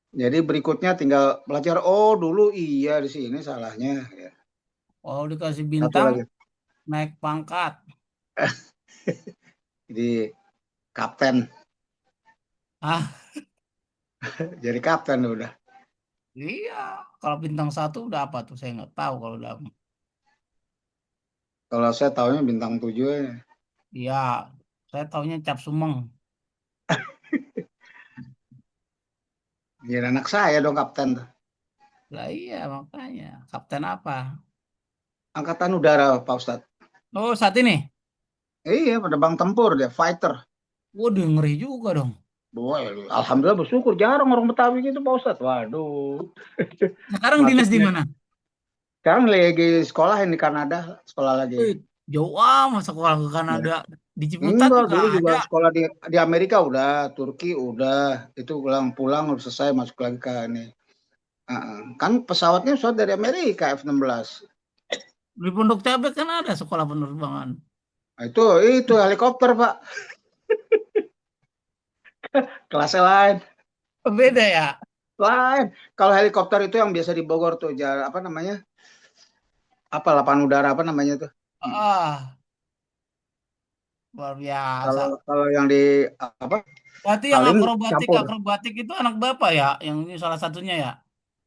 jadi berikutnya tinggal belajar. Oh dulu iya di sini salahnya. Ya. Kalau dikasih Satu bintang, lagi. naik pangkat. Jadi kapten. Ah, Jadi kapten udah. iya. Kalau bintang 1 udah apa tuh? Saya nggak tahu kalau udah. Kalau saya tahunya bintang 7 ya. Iya, saya taunya cap sumeng. Jadi anak saya dong kapten tuh. Lah iya, makanya. Kapten apa? Angkatan udara Pak Ustadz. Oh, saat ini? Iya, penerbang tempur dia, fighter. Waduh, ngeri juga dong. Boy, alhamdulillah bersyukur jarang orang Betawi gitu Pak Ustadz. Waduh. Sekarang dinas di Nasibnya. mana? Sekarang lagi sekolah di Kanada, sekolah lagi. Eh, jauh amat sekolah ke Ya. Kanada. Di Ciputat Enggak, juga dulu juga ada. sekolah di Amerika udah, Turki udah, itu pulang-pulang udah selesai masuk lagi ke ini. Kan pesawat dari Amerika F-16. Di Pondok Cabe kan ada sekolah penerbangan. Nah, itu helikopter Pak, kelasnya lain, Beda ya? lain. Kalau helikopter itu yang biasa di Bogor tuh, apa namanya? Apa lapangan udara apa namanya tuh? Hmm. Ah, luar Kalau biasa. kalau yang di apa? Berarti yang Halim akrobatik campur. akrobatik itu anak bapak ya, yang ini salah satunya ya.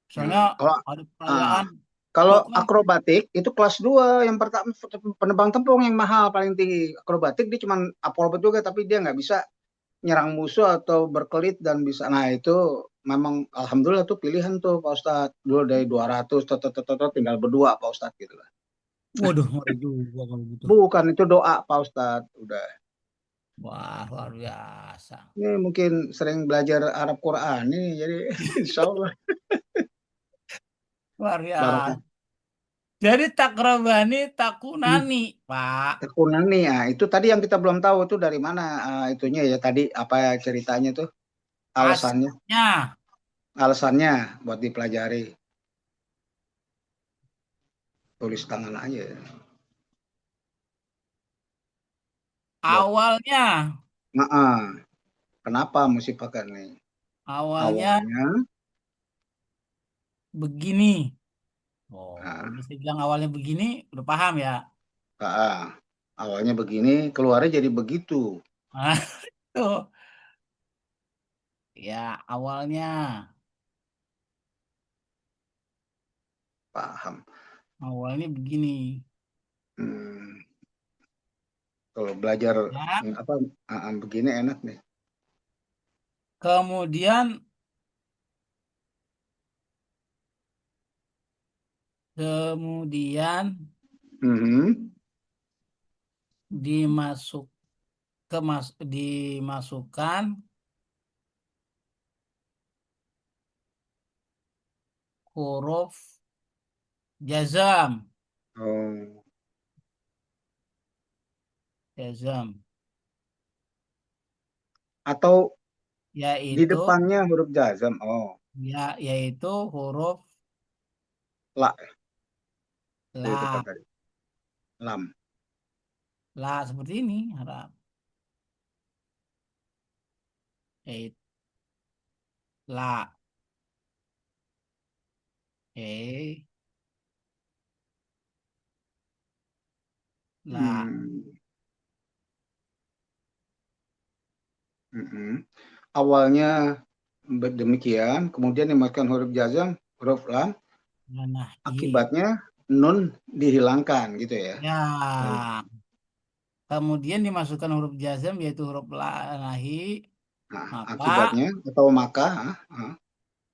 Misalnya Nah, kalau ada ah, perayaan, kalau tuh kan, akrobatik itu kelas 2 yang pertama penerbang tempung yang mahal paling tinggi. Akrobatik dia cuma akrobat juga tapi dia nggak bisa nyerang musuh atau berkelit dan bisa. Nah, itu memang alhamdulillah tuh pilihan tuh Pak Ustadz. Dulu dari 200 tinggal berdua Pak Ustadz gitu lah. waduh, ngeri juga kalau gitu. Bukan itu doa Pak Ustadz. Udah. Wah, luar biasa. Ini mungkin sering belajar Arab Quran nih jadi insya Allah Luar biasa. barokah. Jadi takrobani Hmm. takunani, Pak. Tekunan nih, itu tadi yang kita belum tahu tuh dari mana itunya ya tadi apa ya ceritanya tuh alasannya Asnya, alasannya buat dipelajari tulis tangan aja. Buat awalnya, kenapa mesti pakai nih awalnya awalnya begini. Oh, kalau nah, bisa bilang awalnya begini, udah paham ya. ah, awalnya begini keluarnya jadi begitu Nah, tuh. Ya, awalnya. paham. Awalnya begini. Hmm, kalau belajar Ya, apa begini enak nih. kemudian, kemudian Mhm. dimasuk dimasukkan huruf jazam, Oh, jazam, atau di yaitu depannya huruf jazam. Oh, yaitu huruf la di depan la, tadi lam. la seperti ini harap, yaitu la, eh, la, Hmm. Mhm. Awalnya demikian, kemudian dimasukkan huruf jazam, huruf lam, nahi. akibatnya nun dihilangkan gitu ya. Ya, kemudian dimasukkan huruf jazam yaitu huruf la, nahi, Nah, maka akibatnya atau maka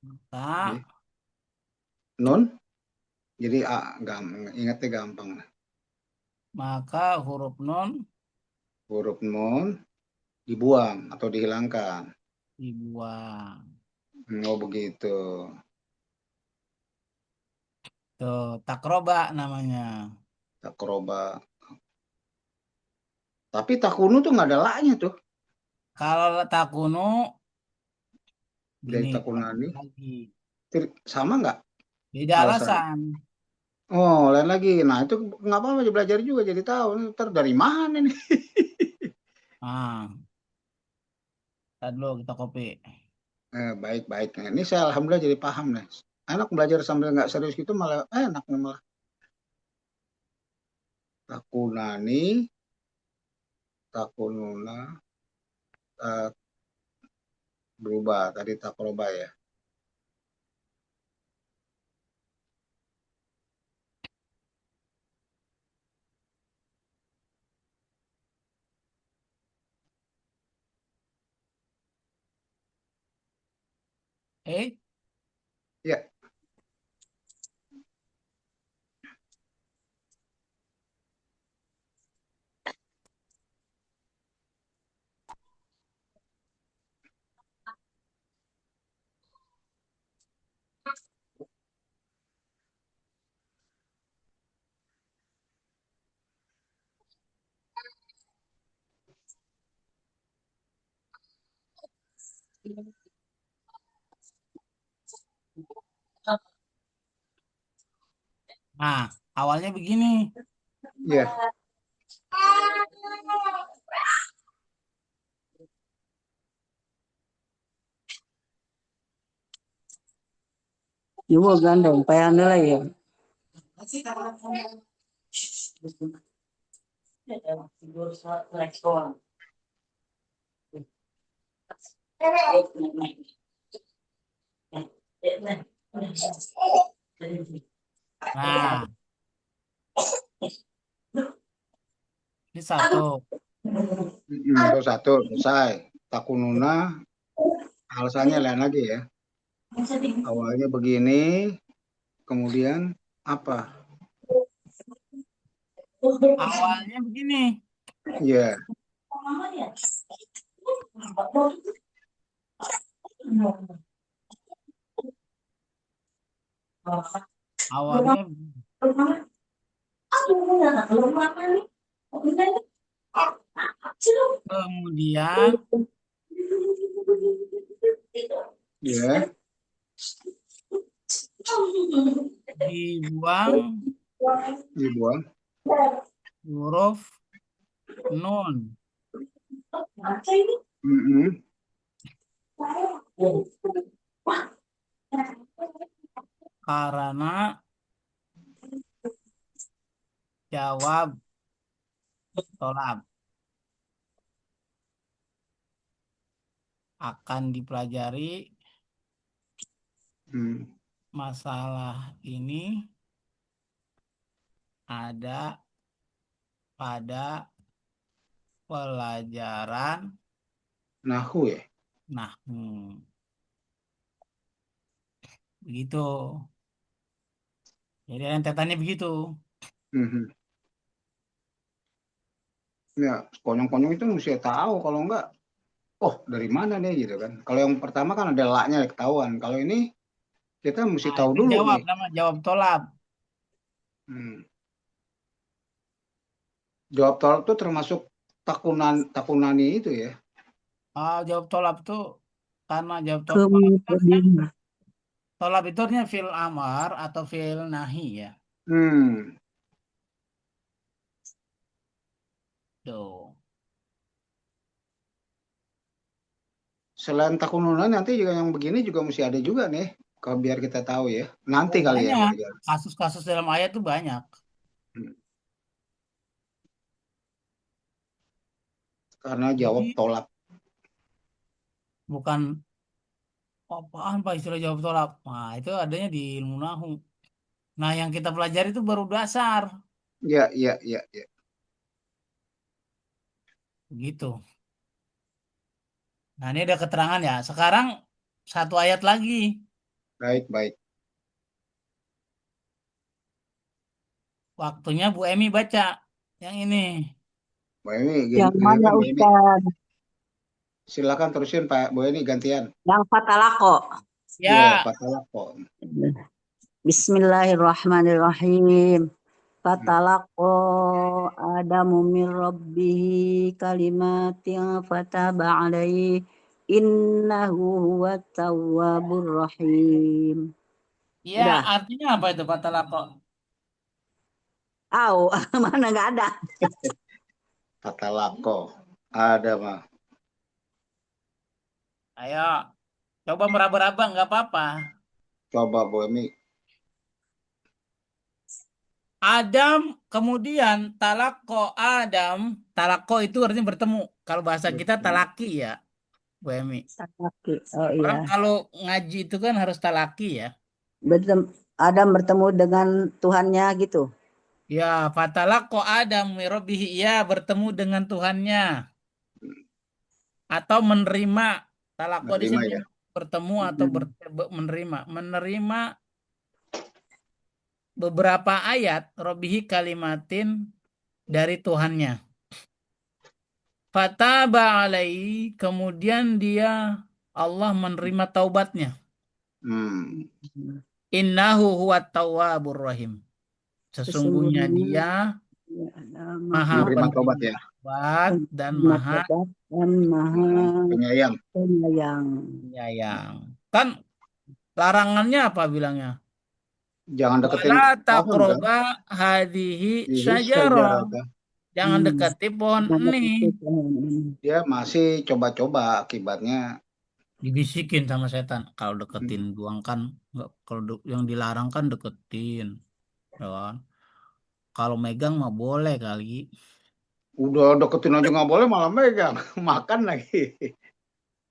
maka jadi nun jadi ingatnya gampang. maka huruf nun Huruf nun dibuang atau dihilangkan. dibuang. Oh begitu. Tuh, takroba namanya. Takroba. Tapi takunu tuh nggak ada la-nya tuh. Kalau takunu Dari gini, takunani. lagi. Sama nggak Beda alasan? alasan. Oh, lain lagi. Nah, itu nggak apa-apa belajar juga jadi tahu. Ntar dari mana nih? Ah, tadi dulu kita kopi. Baik-baik. Nah, ini saya alhamdulillah jadi paham nih. Enak belajar sambil nggak serius gitu malah enak nih malah. Takunani, takununa, tak berubah. Tadi takroba ya. Eh, Ya, nah, awalnya begini. ya. Juga gandeng, payah nilai ya. Nah, ini satu. Itu satu selesai. Takununa alasannya lain lagi ya. Awalnya begini, kemudian apa? Awalnya begini. Ya, Awalnya kemudian ya, dibuang dibuang. huruf nun Mm-mm. karena jawab tolak akan dipelajari Hmm. masalah ini ada pada pelajaran Nahu ya. nahwu. Begitu. Jadi rentetannya begitu. Mhm. Ya, konyong-konyong itu mesti tahu kalau enggak, oh dari mana nih gitu kan. Kalau yang pertama kan ada la-nya ketahuan. Kalau ini kita mesti Nah, tahu itu dulu jawab nih. nama jawab tolak. Hmm. Jawab tolak itu termasuk takunani itu ya. Ah, jawab tolak itu karena jawab tolak itu harusnya Kemudian tolak itu harusnya fi'il amar atau fi'il nahi ya. Hmm. Tuh. Selain takununa nanti juga yang begini juga mesti ada juga nih. Kalau biar kita tahu ya. Nanti Oh, kali ya banyak. belajar. Kasus-kasus dalam ayat itu banyak. Hmm. Karena jawab Jadi tolak. bukan apaan Pak istilah jawab tolak. Nah, itu adanya di ilmu nahu. Nah, yang kita pelajari itu baru dasar. Ya, ya, ya, ya. Gitu. Nah, ini ada keterangan ya. Sekarang satu ayat lagi. Baik, baik. Waktunya Bu Emi baca yang ini. Mbak ini yang mana giliran Mbak ini. Ustaz? Silakan terusin Pak Bu ini gantian. Yang fatalako. Ya, Ya, Pak Talak kok. Bismillahirrahmanirrahim. Fatalaqa Adamu min rabbihi kalimatin fataba alaihi innahu huwat tawwabur rahim. Ya, Udah. artinya apa itu fatalaqo? Au, mana nggak ada. Fatalako. Ada mah. Ayo, coba meraba-raba nggak apa-apa. Coba Bu Emi. Adam, kemudian talako itu artinya bertemu. Kalau bahasa kita talaki ya, Bu Emi. Laki. Oh Orang iya. kalau ngaji itu kan harus talaki ya. Adam bertemu dengan Tuhannya gitu. Ya, fatalaqo Adam mirobihi, ya bertemu dengan Tuhannya atau menerima. Talako di Menerima sini ya. bertemu atau menerima. Menerima beberapa ayat robihi kalimatin dari Tuhannya. Fataba alaihi, kemudian Allah menerima taubatnya. Hmm. Innahu huwat tawwabur rahim. Sesungguhnya Sesungguhnya dia maha Menerima tobat penerima ya. taubat dan maha maha Penyayang. penyayang. penyayang. Kan larangannya apa bilangnya? Jangan deketin Wala pohon kan. taqroba hadihi Ini syajarah. sejarah kan. Jangan dekati pohon ini. Dia masih coba-coba akibatnya. Dibisikin sama setan. Kalau deketin doang kan nggak, kalau yang dilarang kan deketin, ya kan? Kalau megang mah boleh kali. Udah deketin aja nggak boleh malah megang. Makan lagi.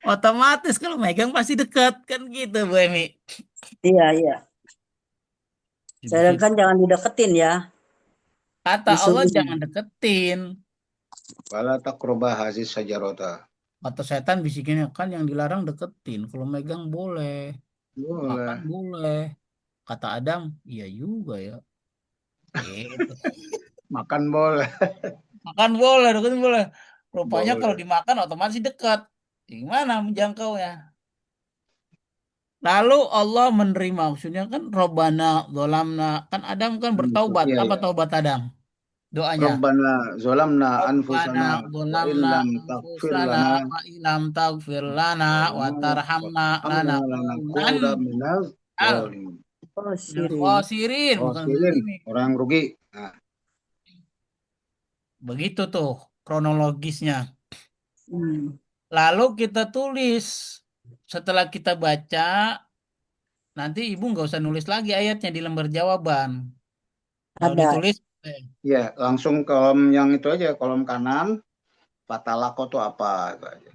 Otomatis kalau megang pasti deket kan gitu, Bu Emi. Iya, iya. Dibisikin. Sedangkan jangan dideketin ya. Kata Allah Disuruh. jangan deketin. Wala taqrabah hazis sajarota. Kata setan bisikinnya kan yang dilarang deketin. Kalau megang boleh. Makan Boleh. boleh. Kata Adam, iya juga ya. Gitu. Makan boleh. Makan boleh, deketin boleh. Rupanya kalau Boleh. dimakan otomatis dekat. Gimana menjangkaunya? Lalu Allah menerima, maksudnya kan Robbana, Dolamna, kan Adam kan bertaubat. Iya, Apa iya. taubat Adam? Doanya. Rabbana zolamna Rabbana anfusana wa Dolamna illam taghfir Anfusana lana wa ilam taghfir lana wa wa tarhamna tarhamna lanakunan lanakunanna minaz al zalimin. Oh, minal sirin. khosirin, Oh, bukan silin, zalimin. orang rugi. Nah, Begitu tuh kronologisnya. Hmm. Lalu kita tulis. Setelah kita baca, nanti ibu nggak usah nulis lagi ayatnya di lembar jawaban. Kalau Ada. ditulis, ya langsung kolom yang itu aja, kolom kanan, fatalako tuh apa itu aja.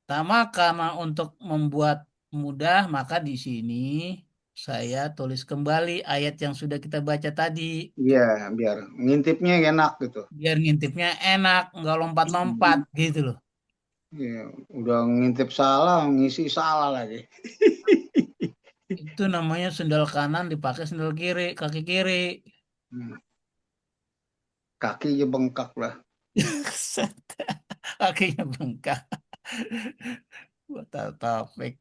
Pertama karena untuk membuat mudah, maka di sini saya tulis kembali ayat yang sudah kita baca tadi. Iya, biar ngintipnya enak gitu. Biar ngintipnya enak, nggak lompat-lompat gitu loh. Iya, udah ngintip salah, ngisi salah lagi. Itu namanya sendal kanan dipakai sendal kiri, kaki kiri. Hmm, kakinya bengkak lah. Kakinya bengkak. Buat topik.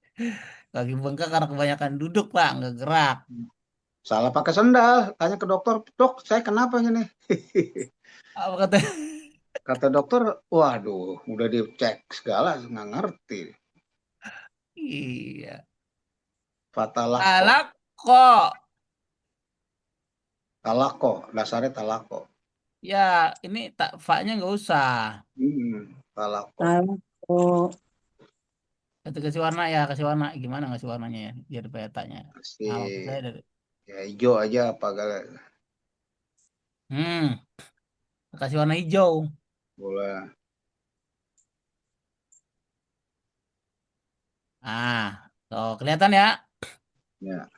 Kaki bengkak karena kebanyakan duduk, Pak, nggak gerak. Salah pakai sendal, tanya ke dokter, dok, saya kenapa ini? Apa kata? Kata dokter, waduh, udah dicek segala, nggak ngerti. Iya. Fatalako, Talak kok. talako, dasarnya talako. Ya, ini tak fa-nya nggak usah. Talako. Oh, Itu kasih warna ya, kasih warna. Gimana ngasih warnanya ya? Biar petanya. Nah, maksud Kasih saya dari. ya hijau aja apa gak Hmm, kasih warna hijau. boleh. Ah, tuh kelihatan ya. Ya,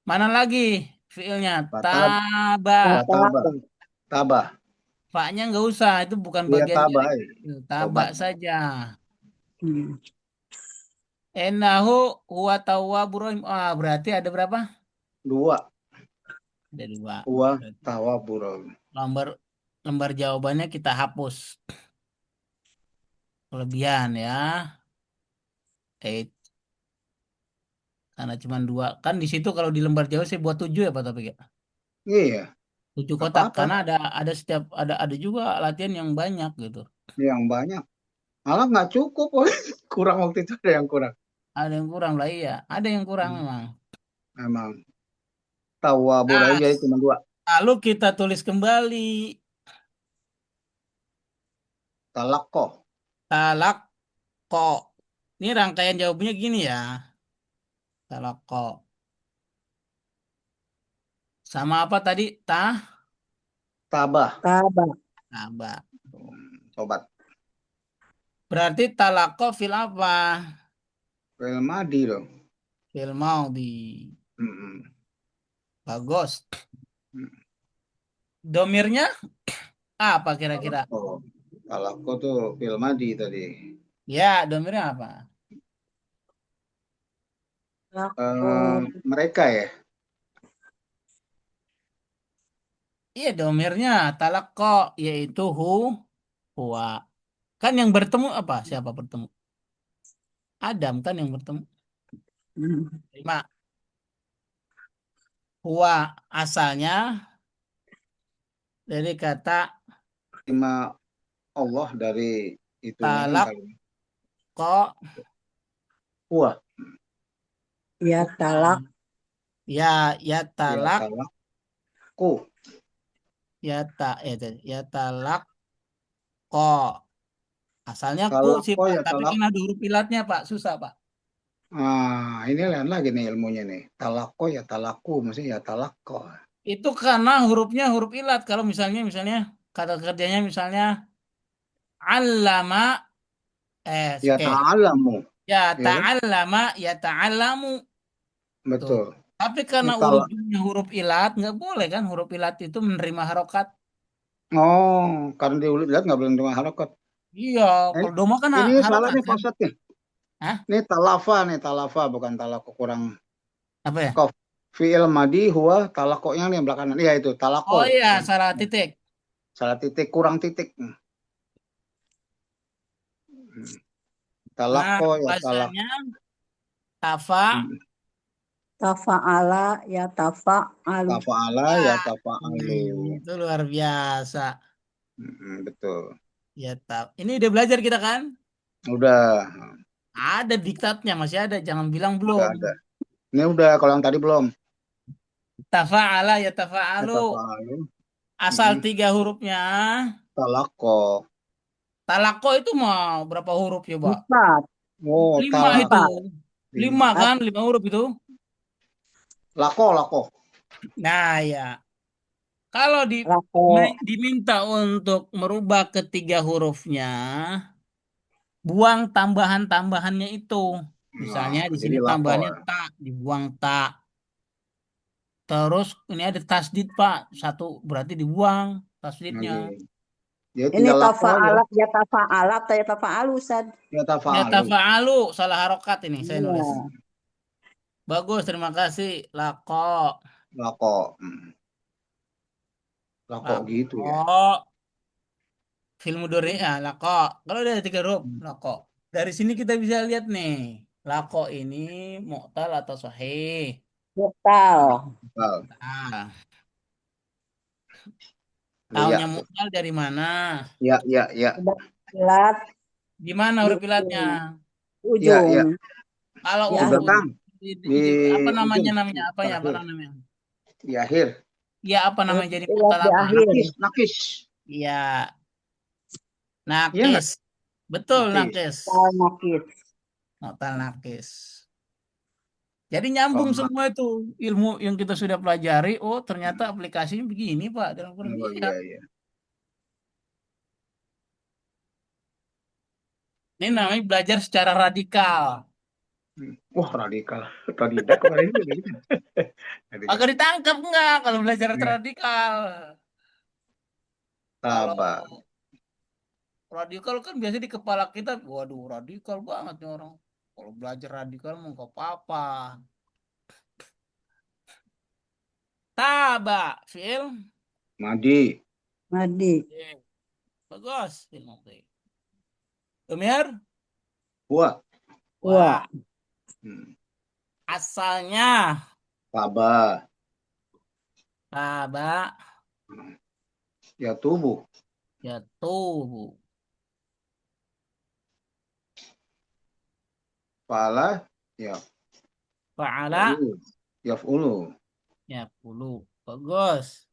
Mana lagi fiilnya? fatab, Taba. fatabah, tabah. Fa-nya nggak usah, itu bukan Iya bagian dari tabah, fiil. Taba tobat. saja. hmm. Enahu huwa tawwabur rahim. Ah, berarti ada berapa? Dua, Ada dua. uwa, Berarti tawaburul. lembar lembar jawabannya kita hapus. Kelebihan ya. Eh, Karena cuma 2. Kan di situ kalau di lembar Jawa saya buat 7 ya Pak Taufik ya. Iya, 7 nggak kotak. apa-apa. Karena ada setiap ada juga latihan yang banyak gitu. Yang banyak. Malah nggak cukup. Kurang waktu itu ada yang kurang. Ada yang kurang lah iya. Ada yang kurang Hmm, memang. Emang. Tawabur aja Nah, jadi cuma 2. lalu kita tulis kembali Talakoh. talak kok. Ini rangkaian jawabnya gini ya. Talak kok. Sama apa tadi? Tabah. Tabah. Tabah. Sobat. Berarti talako fil apa? Fi'il madi loh. Fil maudi. Mm-mm. Bagus. Mm. Domirnya apa kira-kira? Talakoh. Talakoh tuh fi'il madi tadi. Ya, domirnya apa? Mereka ya. Iya, domirnya talako yaitu huwa. Kan yang bertemu apa? Siapa bertemu? Adam kan yang bertemu. Hmm. 5. Huwa asalnya dari kata Terima Allah dari itunya kan talak kali. kok Wah, Ya talak. ya ya talak talakku. ya talak kok asalnya ku sih Talako Pak, ya tapi talak. kan ada huruf ilatnya Pak, susah Pak. Ini lain lagi nih ilmunya nih. Talako ya talaku, maksudnya ya talako. Itu karena hurufnya huruf ilat. Kalau misalnya kata kerjanya misalnya allama Ya oke. ta'alamu, Ya ya kan? ta'allama ya ta'allamu tuh. Betul. Tapi Ini karena hurufnya huruf ilat nggak boleh kan huruf ilat itu menerima harokat. Oh, karena dilihat nggak boleh terima harokat. Iya, Ini, kalau doma kan ini salah harokat nih kan? Pak nih. Hah? Nih talafa bukan talako kurang Apa ya? kof. Fi'il madi huwa talakonya nih yang belakangan. Iya itu talako. Oh iya, salah titik. Salah titik, kurang titik. Nah, Talako ya talak. bahasanya tafa Tafa'ala ya tafa'alu. Tafa'ala ya ah, tafa'alu. itu luar biasa. Betul. Ya, ini udah belajar kita kan? Udah, Ada diktatnya, masih ada. Jangan bilang udah belum. ada. Ini udah kalau yang tadi belum. Tafa'ala ya Ya tafa'alu. tafa'alu. Asal 3 hurufnya. Talako. Talako itu mau berapa huruf ya, Pak? 4. Oh, 5 itu. talako. 5 5. kan? 5 huruf itu. Lako. Nah, ya. Kalau Lako. diminta untuk merubah ketiga hurufnya, buang tambahan-tambahannya itu. Misalnya Nah, di jadi sini lako. tambahannya tak, dibuang tak. Terus ini ada tasdid, Pak. Satu berarti dibuang tasdidnya. Oke. Dia Ini tinggal lako aja. tafa'ala ya tafa'ala atau ya tafa'alu, Ustaz? Ya Ya tafa'alu. tafa'alu, salah harokat ini saya nulis. Iya. Bagus, terima kasih. Lako. Lako. Lako gitu ya. Lako. Fil mudhari ya, lako. Kalau udah ada 3 huruf, lako. Dari sini kita bisa lihat nih. Lako ini mu'tal atau sahih. Mutal. Well, Nah, ya, taunya mu'tal dari mana? ya. Udah ilat Di mana di huruf ilatnya? Ya. ujung. Kalau Di Di akhir. belakang. Di apa ujung. namanya? Apa ya? Apa Terakhir. namanya? Di akhir. Ya, apa namanya jadi Ilat mu'tal di apa? akhir. Nakis. Iya, Iya nggak? nakis. Betul, Nakis. nakis. Tal nakis. Mu'tal nakis. Jadi nyambung Oh, semua itu ilmu yang kita sudah pelajari. Oh, ternyata aplikasinya begini, Pak. Dalam Quran. oh Iya. iya. Ini namanya belajar secara radikal. Wah, radikal. Tidak kemarin itu gitu. Radikal. Agar ditangkap enggak kalau belajar Iya. radikal. Kalau Sabar. radikal kan biasanya di kepala kita, waduh radikal banget nih orang. Kalau belajar radikal mau nggak apa-apa. Taba, fiil. Madi. Madi. Oke. Bagus, fiil madi. Domir, Wah. Wa. wa. Hmm. Asalnya Ka'bah. Ka'bah Ya tubuh. ya tubuh. Fa'ala. Ya Fa'ala fa'ulu. Yaf'ulu. ya puluh. Bagus.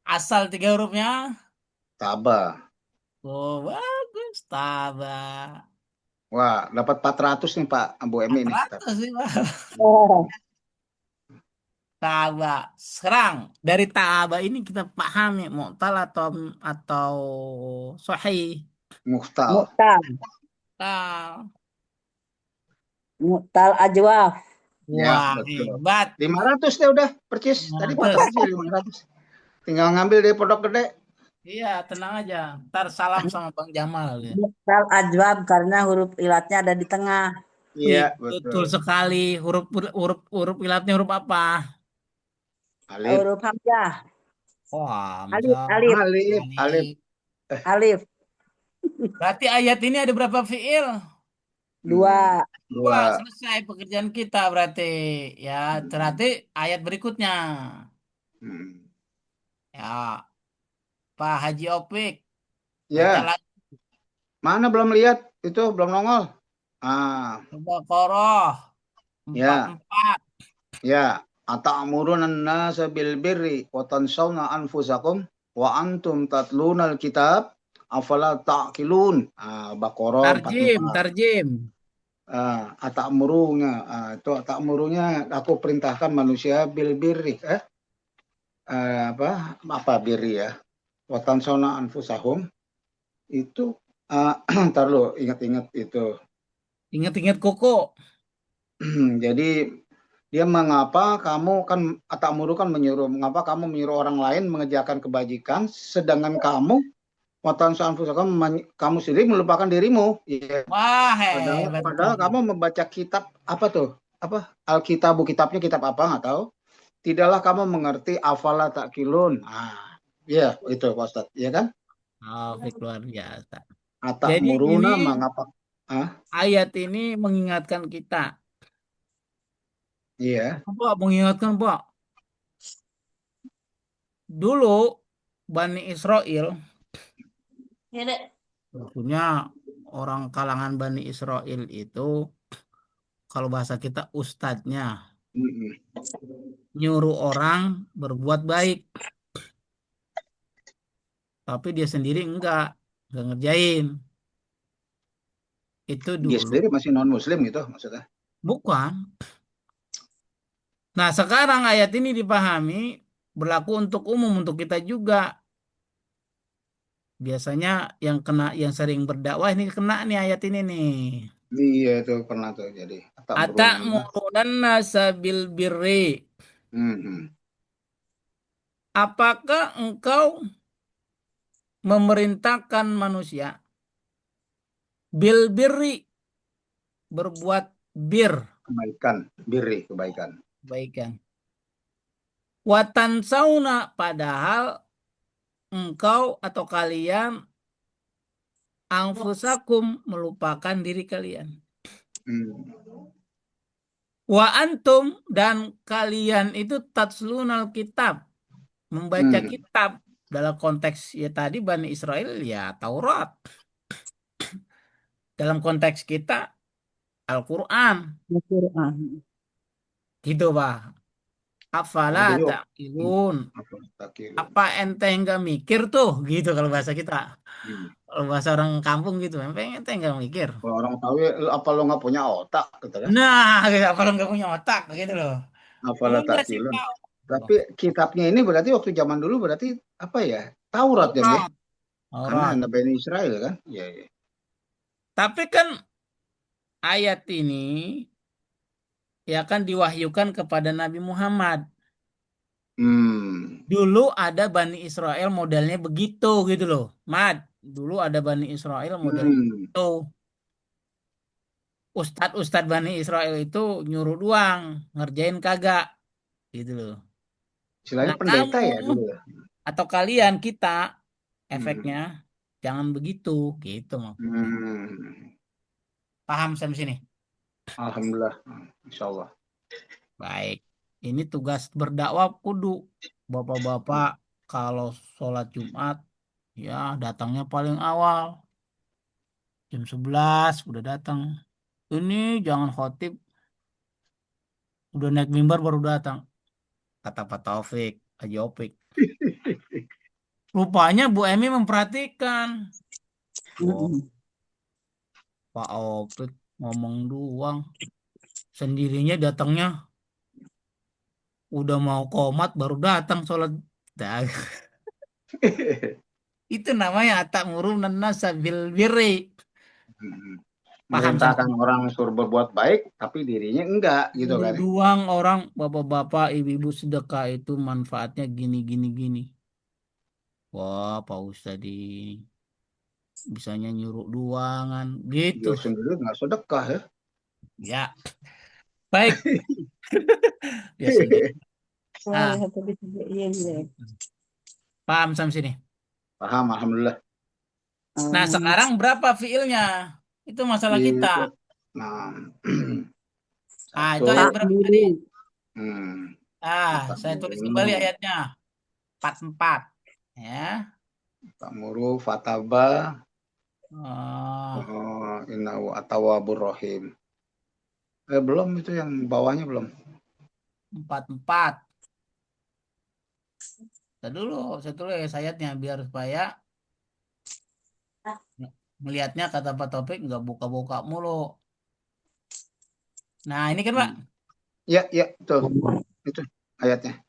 Asal 3 hurufnya. Ka'bah. Oh, bagus. Taba. Wah, dapat 400 nih Pak Bu Emi nih. 400 sih, Pak. Oh, Taba. Sekarang dari taba ini kita pahami mu'tal atau sahih. Muhtal. Mu'tal. Ah, Mu'tal ajwaf. Ya, wah, betul. hebat. 500 deh udah percis. Tadi 500. 400 ya 500. Tinggal ngambil dari Pondok Gede. Iya, tenang aja. Ntar salam sama Bang Jamal ya. Mu'tal ajwaf karena huruf ilatnya ada di tengah. Iya, Betul betul. sekali. Huruf huruf huruf ilatnya huruf apa? Alif. Huruf hamzah. Oh, Alif, Hamzah. alif, Alif, alif. Alif. alif. Berarti ayat ini ada berapa fiil? Hmm, Dua. Wah, dua. selesai pekerjaan kita berarti. Ya, berarti ayat berikutnya. Hmm. Ya, Pak Haji Opik. Baca Ya, lagi. mana belum lihat? Itu belum nongol. Ah, Al-Baqarah ya, 44. ya. Ata'muruna an-nasa bil birri wa tansawna anfusakum wa antum tatlunal kitab afala ta'qilun. Ah, Baqarah Tarjim, 44. tarjim. Ata'murunya. Itu ata'murunya aku perintahkan manusia bil birri. Apa birri ya? Wa tansawna anfusahum itu ntar lo ingat-ingat itu. Ingat-ingat Koko. Jadi dia mengapa kamu kan Atamuru kan menyuruh mengapa kamu menyuruh orang lain mengerjakan kebajikan sedangkan kamu watan anfusakum kamu sendiri melupakan dirimu. Ya, Wah, padahal hebat padahal sekali. kamu membaca kitab apa tuh? Apa Alkitabu kitabnya kitab apa nggak tahu. Tidaklah kamu mengerti afala takilun. Ya itu Pak Ustadz, ya kan? Oh, luar biasa. Jadi ini Atamuruna mengapa? Ah, ayat ini mengingatkan kita. iya. Apa mengingatkan, Pak? Dulu Bani Israel, Ya, Dek. punya orang kalangan Bani Israel itu, kalau bahasa kita ustadznya, Mm-mm. nyuruh orang berbuat baik, tapi dia sendiri enggak ngerjain. Itu Dia dulu. sendiri masih non Muslim gitu maksudnya. Bukan. Nah, sekarang ayat ini dipahami berlaku untuk umum untuk kita juga. Biasanya yang sering berdakwah ini kena nih ayat ini nih. Iya itu pernah tuh jadi tak berulang nas. Atamuruna nasa bil birri. Hmm. Apakah engkau memerintahkan manusia bil birri berbuat bir Kebaikan, biri kebaikan. kebaikan. Watan sauna padahal engkau atau kalian anfusakum melupakan diri kalian. Hmm. Wa antum dan kalian itu tatslunal kitab membaca Hmm. kitab dalam konteks ya tadi Bani Israel ya Taurat. Dalam konteks kita Al-Quran. Al-Quran. Gitu, Pak. Afala Oh jadi ta'qilun. apa takilun. Apa ente nggak mikir tuh? Gitu kalau bahasa kita. Hmm. Kalau bahasa orang kampung gitu. Ente nggak mikir. Kalau orang tahu ya, apa lo nggak punya otak gitu kan? Nah, gitu. Kalau nggak punya otak gitu loh. Apalah Udah sih takilun. tahu. Tapi kitabnya ini berarti waktu zaman dulu berarti apa ya? Taurat ya, ya? Taurat. Karena Taurat. Nabi Israel kan? Iya, iya. Tapi kan ayat ini ya kan diwahyukan kepada Nabi Muhammad. Hmm. Dulu ada Bani Israel modelnya begitu gitu loh. Mat, dulu ada Bani Israel modelnya Hmm. begitu. Ustadz-ustadz Bani Israel itu nyuruh doang, ngerjain kagak gitu loh. Istilahnya Nah, pendeta kamu ya dulu ya. atau kalian kita efeknya Hmm. jangan begitu gitu maksudnya. Hmm. Paham sampai sini? Alhamdulillah. Insya Allah. Baik. Ini tugas berdakwah kudu. Bapak-bapak kalau sholat Jumat ya datangnya paling awal. Jam 11 udah datang. Ini jangan khotib udah naik mimbar baru datang. Kata Pak Taufik, Haji Opik. Rupanya Bu Emi memperhatikan. Oh, Pak Opik ngomong doang. Sendirinya datangnya udah mau komat baru datang sholat. Dah, itu namanya atamurun nasa bil birri. Paham Merintahkan orang suruh berbuat baik, tapi dirinya enggak gitu Udah kan. doang orang bapak-bapak ibu-ibu sedekah itu manfaatnya gini gini gini. Wah, Pak Ustadz ini bisanya nyuruh doangan gitu. Dia sendiri nggak sedekah ya. Ya, baik. Dia sendiri. Ah, paham sampai sini. Paham, alhamdulillah. Nah, sekarang berapa fiilnya? Itu masalah kita. Itu, nah, Ah, itu satu, ayat berapa tadi? Saya tulis kembali Ta'muru, ayatnya. 44. Ya. Ta'muru, Fataba, Oh, Innahu Atawwabur Rahim. Belum itu yang bawahnya belum. 44. Saya tulis ayatnya biar supaya melihatnya kata Pak Topik nggak buka-buka mulu. Nah, ini kan Pak. Ya, ya, betul. Itu ayatnya.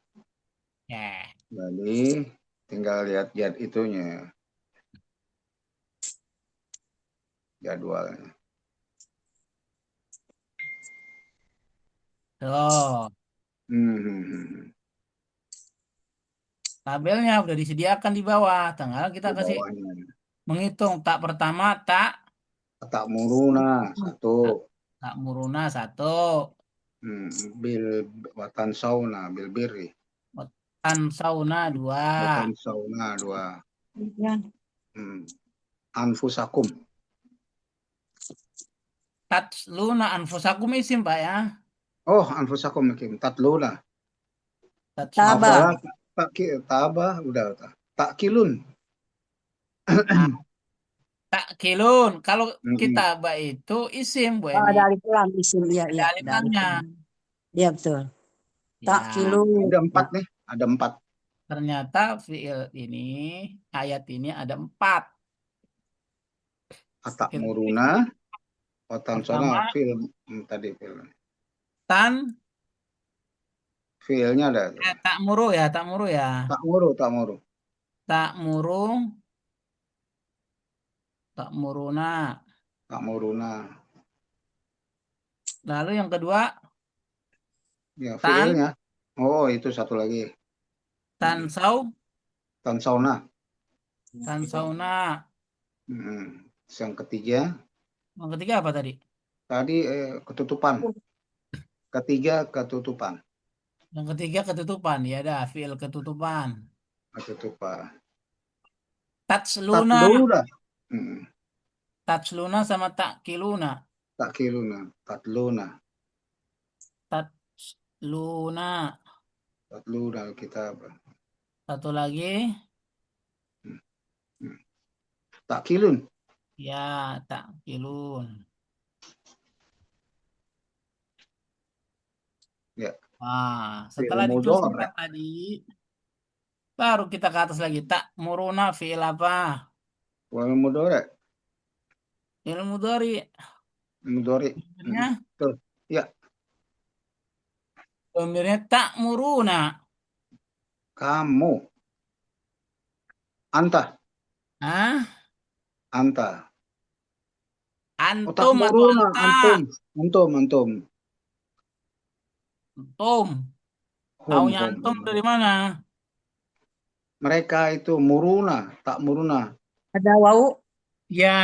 Ya. Jadi tinggal lihat itunya, jadwalnya. Tuh, tabelnya udah disediakan di bawah. Tinggal kita Di kasih bawahnya. menghitung tak pertama Ta'muruna, satu. tak muruna 1. Bil watan sauna, bil birri. Tan sauna 2. Watan sauna, dua. Anfusakum. Tatsluna anfusakum isim Pak ya. Oh, anfusakum Kim. Tatluna. Tabah. Tabah, udah. Takkilun. Takkilun. Kalau kita Mbak itu isim Bu Oh, Emi. ada alif lam isim, iya, Ada iya, alif ada alif lamnya. lam. Iya, betul. Ya, Takilu. Ada 4 nih. Ada 4. ternyata fiil ini, ayat ini ada 4. Atakmuruna. Watan sauna, Pertama, film. Tadi film. tan, Filnya ada. tak muru ya, tak muru ya. Takmuru. Tak muru, tak muruna. Takmuruna. Lalu yang kedua, Ya, tan, filnya. Oh, itu satu lagi. tan sau, Tan sauna. tan sauna. Yang ketiga. Yang ketiga apa tadi? Tadi ketutupan. Ketiga ketutupan. Yang ketiga ketutupan, ya ada fiil ketutupan. Ketutupan. Tatsluna, Tatluna. tatsluna sama takkiluna. Takkiluna. Tatluna. Tatsluna. Tatluna kitab. Satu lagi, Takkilun. ya takkilun. Ya. Nah, Fi'il setelah ditulis mudhari'. 4 tadi, baru kita ke atas lagi. Tak muruna fi'il apa? Wal mudhari'. Fi'il mudhari. Mudhari'. Betul. Ya. Domirnya tak muruna. Kamu. Anta. Hah? Anta. Antum atau Takmuruna. anta? Antum. Antum. Taunya antum dari mana? Mereka itu muruna, tak muruna. Ada wau. Ya,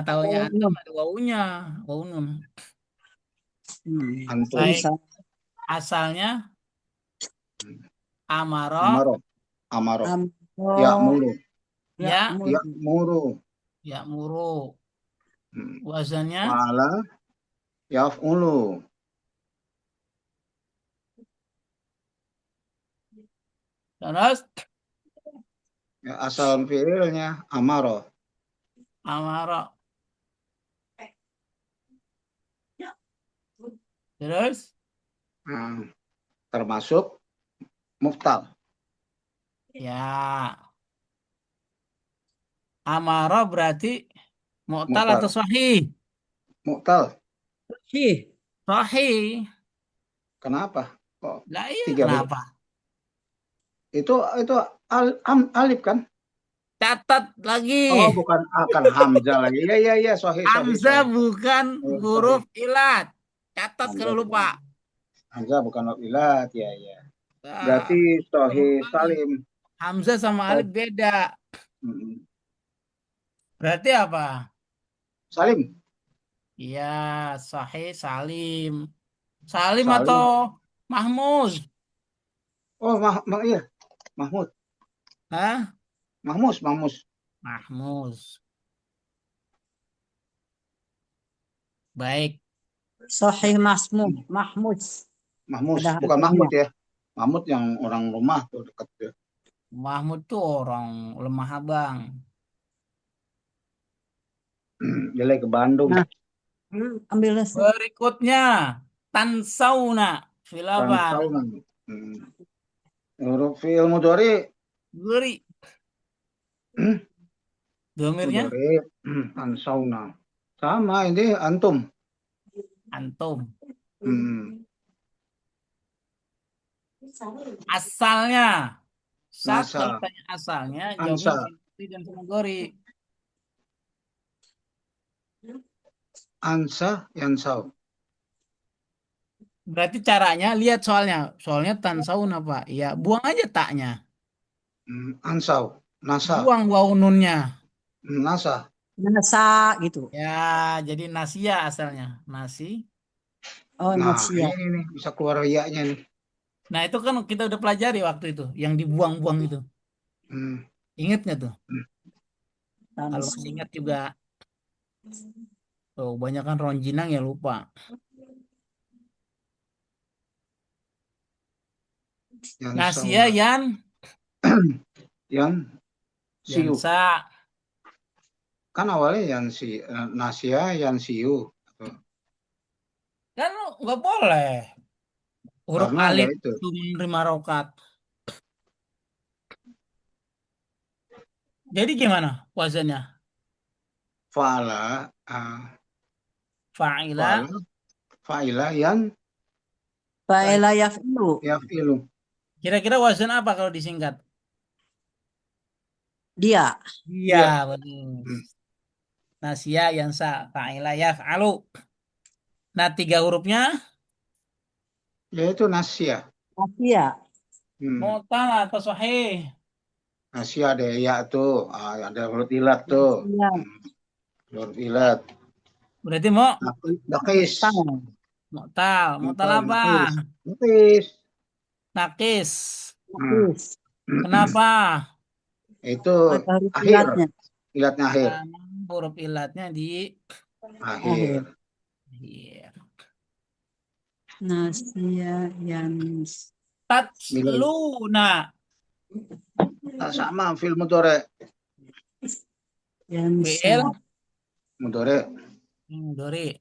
taunya antum ada wawunya. Wawu nun. Antum. Baik. Asalnya amaro. Ya muru. Ya. Ya muru. Ya muru. Wazannya Fa'ala yaf'ulu. terus Ya, asal fiilnya amaro. amara. Terus Nah, termasuk muftal. ya amara berarti mu'tal atau Muftal. sahih? Muftal. Ih, Sahih. Kenapa? Kok Lah iya tiga huruf? kenapa? Itu alif kan? Catat lagi. Oh, bukan akan Hamzah lagi. Iya, iya, iya. Sahih, sahih, Hamzah sahih. bukan Oh, huruf sahih. ilat. Catat Hamzah kalau bukan. lupa. Hamzah bukan ilat. Ya, ya. Nah, Berarti sahih ulang lagi. salim. Hamzah sama alif beda. Mm-mm. Berarti apa? Salim. Iya, sahih salim. Salim atau Salim. Mahmud? Oh, iya. Mahmud. Hah? Mahmus. Mahmud. Baik. Sahih Mahmud. Mahmus. Ada Bukan alifnya. Mahmud ya. Mahmud yang orang rumah tuh dekat tuh. Mahmud tuh orang lemah abang. Dia lagi ke Bandung. Nah, ambil nasi. Berikutnya, tansauna. Filapan. Rantau kan. Huruf fi'il mudhari. Guri. Domirnya Mudhari. Ansauna. Sama ini antum. antum. Hmm. Asalnya. Saat Nasa. kalau tanya asalnya, jawabnya Ansa. Fitri dan Sunagori. Ansa yansau. Berarti caranya lihat soalnya. Soalnya tansaun apa? Ya buang aja taknya. Ansau. Nasa. Buang waw nunnya. Nasa. Nasa gitu. Ya jadi nasia asalnya. Nasi. Oh, Nah, nasia. ini nih bisa keluar riaknya nih. Nah itu kan kita udah pelajari waktu itu. Yang dibuang-buang itu. Hmm. Ingat nggak tuh? Kalau masih Nasia. ingat juga. Tuh banyak kan ronjinang ya lupa. Nasia Yansauna. Yan siu. yansa. Kan awalnya Nasia Yansiu. Kan nggak boleh. Huruf Karena ada alif itu. itu menerima rokat. Jadi gimana wazannya? Fa'ala. Fa'ila. Fa'ala. Fa'ila yan Fa'ila yaf'ilu. yaf'ilu. Kira-kira wazan apa kalau disingkat? Dia. Iya, Iya. bagus. Nasia yansa fa'ila yaf'alu. Nah, tiga hurufnya Yaitu Nasia. Nasia. mu'tal atau sahih? Nasia ada ya tuh. Ada huruf ilat tuh. Nasia. Huruf ilat. Berarti mau Nakis. mu'tal. Mu'tal apa? Nakis. Nakis. Nakis. Kenapa? Itu Ada huruf akhir. ilatnya. Ilatnya akhir. Karena huruf ilatnya di Akhir. akhir. Nasia Yans. Tatsluna. Sama film mudore. Yansa. Fi'il. Mudore. Dori.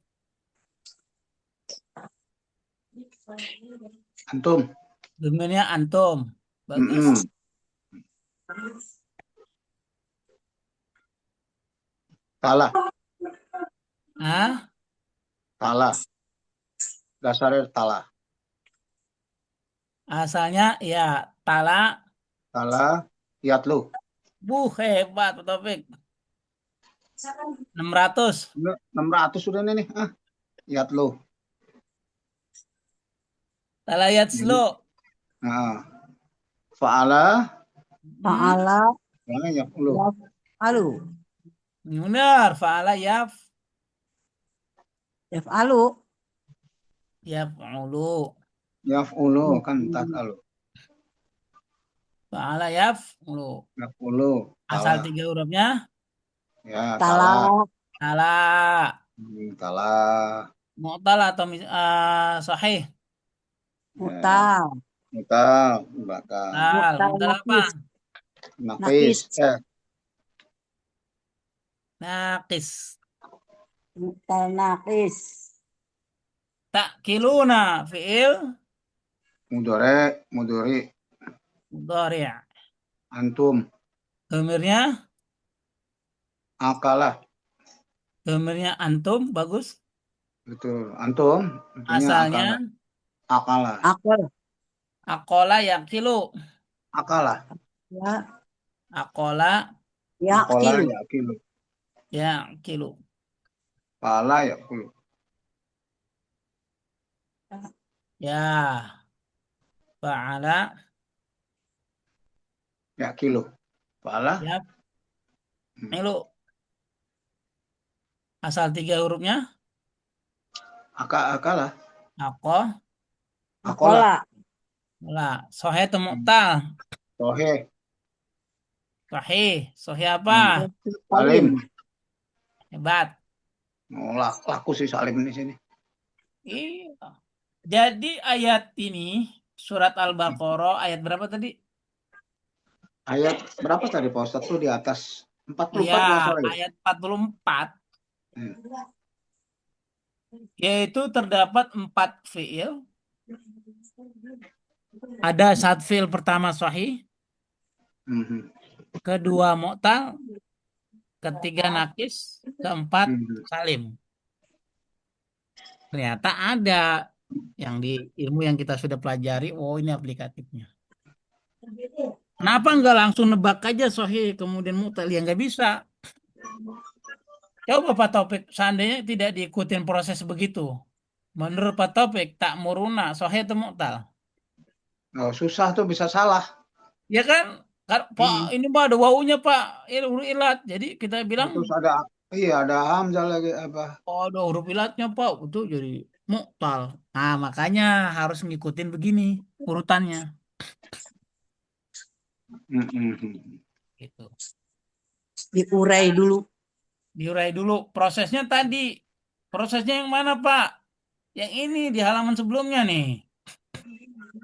Antum. Domainnya antum. Bagus. Salah. Hah? Salah. Dasarnya salah. Asalnya ya tala. Salah. Yatlu. Hebat Pak Taufik. 600. 600 sudah nih. Yatlu. Tala yatslu. Nah. Fa'ala. Fa'ala Fa'ala yaf'ulu. yaf'alu. Benar. Fa'ala Yaf'alu. yaf'ulu. Yaf'ulu kan taf'alu. Fa'ala yaf'ulu. Yaf'ulu. Asal tiga hurufnya Ya, Tala. salah. Salah. Salah. Mu'tal atau sahih? Mutal. Mutal. Belakang. Tal. Mutal Mu'tal apa? nakis. Nafis. Nakis. Naqis. Mutal nakis. Ta'kiluna fi'il Mudore. Mudori. mudhari'. Antum. Dhamirnya, Akalah. dhamirnya antum bagus. Betul. Antum. Artinya Asalnya akalah. Akalah. Akal. aqala yaqilu. Akalah. Ya. Aqala Akola Yakil. ya kilo. yaqilu. Pala ya kilo. Ya. Fa'ala Ya kilo. Pala. ya milu. Asal 3 hurufnya Akalah. aqo Akola. Akola. la. Sahih atau mu'tal? Sohe. Sahih. Sahih apa? Salim. Hebat. Oh, laku sih Salim di sini. Iya. Jadi ayat ini surat Al-Baqarah ayat berapa tadi? Ayat berapa tadi Pak Ustadz tuh di atas 44 Ya, nggak salah ya? ayat 44, Hmm. yaitu terdapat 4 fiil. Ada 1 fiil pertama sahih, Mhm. kedua mu'tal, ketiga nakis, keempat Mhm. salim. Ternyata ada yang di ilmu yang kita sudah pelajari, oh ini aplikatifnya. Kenapa nggak langsung nebak aja sahih kemudian mu'tal? Ya nggak bisa. Coba Pak Taufik, seandainya tidak diikutin proses begitu. Menurut Pak Taufik, tak muruna, sahih atau mu'tal? Oh, susah tuh bisa salah. Ya kan? Pak, ini Pak ada wawunya Pak, huruf ilat. Jadi kita bilang, Terus ada hamzah lagi apa? oh ada huruf ilatnya Pak, itu jadi mu'tal. Nah, makanya harus ngikutin begini urutannya. Mhm. Gitu. Diurai dulu. Diurai dulu prosesnya tadi. Prosesnya yang mana Pak? Yang ini di halaman sebelumnya nih.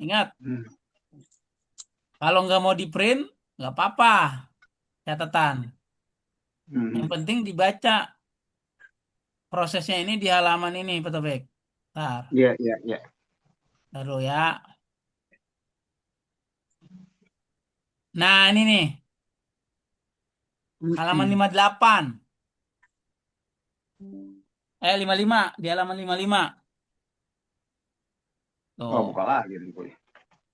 Ingat, Hmm. kalau nggak mau di print, nggak apa-apa. Catatan. Yang Mhm. penting dibaca prosesnya ini di halaman ini, Pak Taufik. Ntar, Iya, iya, iya. taruh ya. Nah, ini nih, halaman 58. 55, di halaman 55. Oh, Tuh, buka lagi nih gue.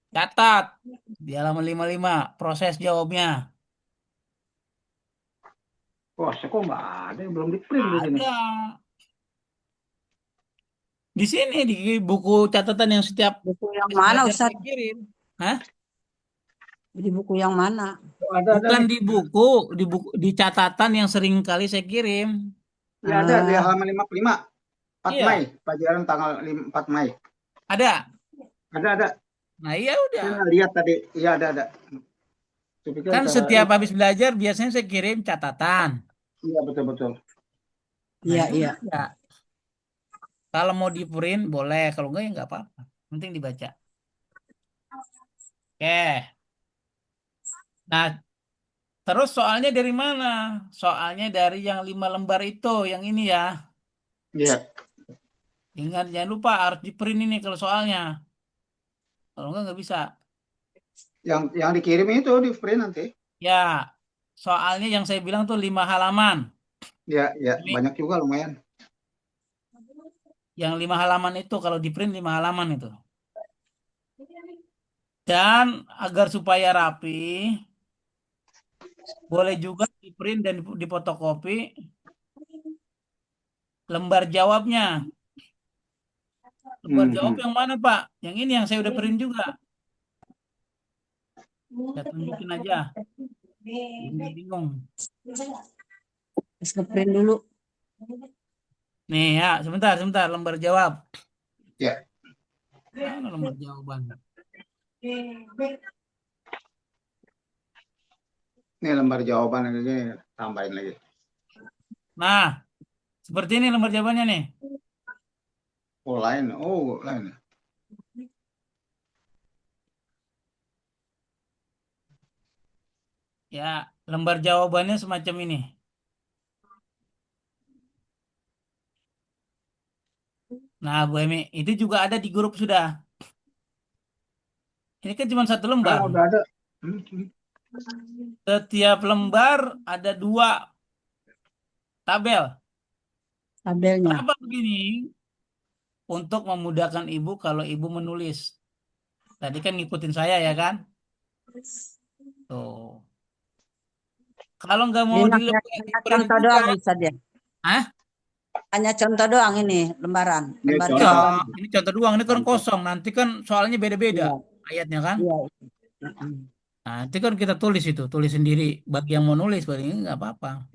catat di halaman 55 proses jawabnya. Wah, kok nggak ada yang belum di print di sini. Ada. Di sini di buku catatan yang setiap Buku yang habis mana belajar Ustaz? saya kirim. Hah? Di buku yang mana? Oh, ada Bukan nih. di buku, di catatan yang sering kali saya kirim. Ya ada di Ah, halaman 55. 4 Mei, Iya, pelajaran tanggal 4 Mei. ada. Ada. Nah, iya udah. Saya nggak lihat tadi. Iya ada. Saya pikir Kan ke setiap habis belajar biasanya saya kirim catatan. iya betul. Nah, iya, itu iya. ada. Kalau mau di print boleh, kalau enggak ya enggak apa-apa. Penting dibaca. Oke. Nah, terus soalnya dari mana? Soalnya dari yang 5 lembar itu, yang ini ya. Iya. Ingat, jangan lupa harus di print ini kalau soalnya. Kalau enggak bisa. Yang dikirim itu di print nanti. Ya, soalnya yang saya bilang tuh 5 halaman. Ya, Ini banyak juga lumayan. yang 5 halaman itu kalau di print 5 halaman itu. Dan agar supaya rapi, boleh juga di print dan difotokopi lembar jawabnya. Lembar jawab Mhm. yang mana, Pak? Yang ini yang saya udah print juga. Saya tunjukin aja. Bingung. Terus ngeprint dulu. Nih ya, sebentar lembar jawab. Ya, Mana lembar jawaban? ini lembar jawaban ini tambahin lagi. Nah, Seperti ini lembar jawabannya nih. Oh, lain. Oh, lain. Ya, lembar jawabannya semacam ini. Nah, Bu Emi, itu juga ada di grup sudah. Ini kan cuma satu lembar. Udah ada. Hmm. Setiap lembar ada 2 tabel. Tabelnya. Kenapa begini? Untuk memudahkan ibu kalau ibu menulis. Tadi kan ngikutin saya ya kan? Tuh. Kalau nggak mau Ini di hanya print contoh juga, doang bisa dia. Hah? Hanya contoh doang ini lembaran. Ini Lembar Ya, contoh. jawaban. ini contoh doang. Ini kan Contoh. kosong. Nanti kan soalnya beda-beda Iya, ayatnya kan? iya. Mm-mm. Nah, nanti kan kita tulis itu, tulis sendiri. Bagi yang mau nulis, bagi ini nggak apa-apa.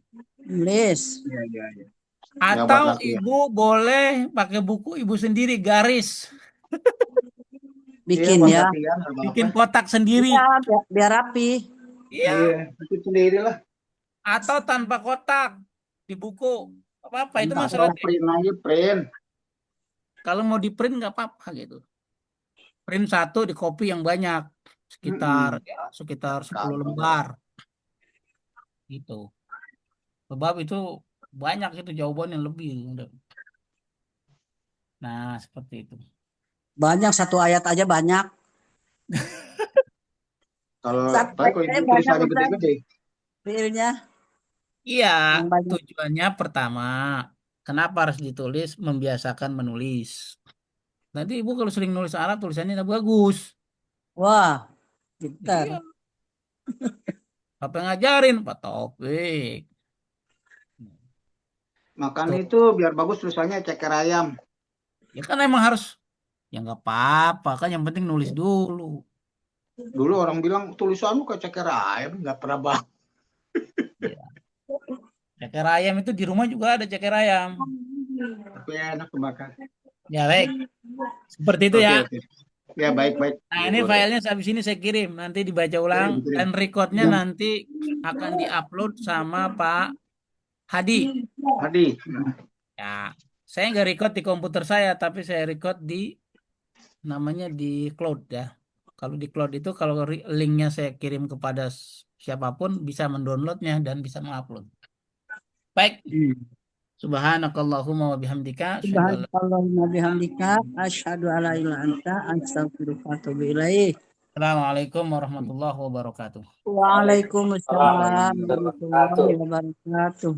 Nulis. Iya, iya, iya. Ya, buat Atau latihan. ibu boleh pakai buku ibu sendiri, garis. Iya, Bikin buat ya. latihan apa-apa. Bikin kotak sendiri. Iya, biar rapi. Iya. Iya, itu sendiri lah. Atau tanpa kotak di buku. Apa-apa, itu Atau masalah. print aja, print. Kalau mau di print nggak apa-apa gitu. Print 1 di copy yang banyak. Sekitar 10 lembar. Gitu. Sebab itu banyak itu jawabannya lebih. Nah, seperti itu. Banyak satu ayat aja banyak. Kalau Satu tapi kalau ayat ibu banyak tulisannya Ustaz. gede-gede. Realnya Iya, yang banyak. tujuannya pertama, kenapa harus ditulis? Membiasakan menulis. Nanti ibu kalau sering nulis Arab, tulisannya udah bagus. Wah, pintar. Iya. Apa yang ngajarin? Pak Taufik. Makan Tuh. itu biar bagus tulisannya ceker ayam. Ya kan emang harus, ya nggak apa-apa kan yang penting nulis dulu. Dulu orang bilang tulisanmu kayak ceker ayam, nggak pernah bagus. Ya. Ceker ayam itu di rumah juga ada ceker ayam. Tapi enak kemakan. Ya baik, seperti itu Oke, ya. oke. Ya, baik-baik. Nah ini filenya habis ini saya kirim, nanti dibaca ulang Kirim. dan recordnya Ya. nanti akan diupload sama Pak Hadi. Hadi. Ya, saya nggak record di komputer saya, tapi saya record di namanya di cloud ya. Kalau di cloud itu kalau linknya saya kirim kepada siapapun bisa mendownloadnya dan bisa mengupload. Baik, subhanakallahumma wa bihamdika asyhadu an la Subhanallahumma bihamdika asyhadu alla ilaha illa anta astaghfiruka wa atubu ilaik. Assalamualaikum warahmatullahi wabarakatuh. Waalaikumsalam warahmatullahi wabarakatuh.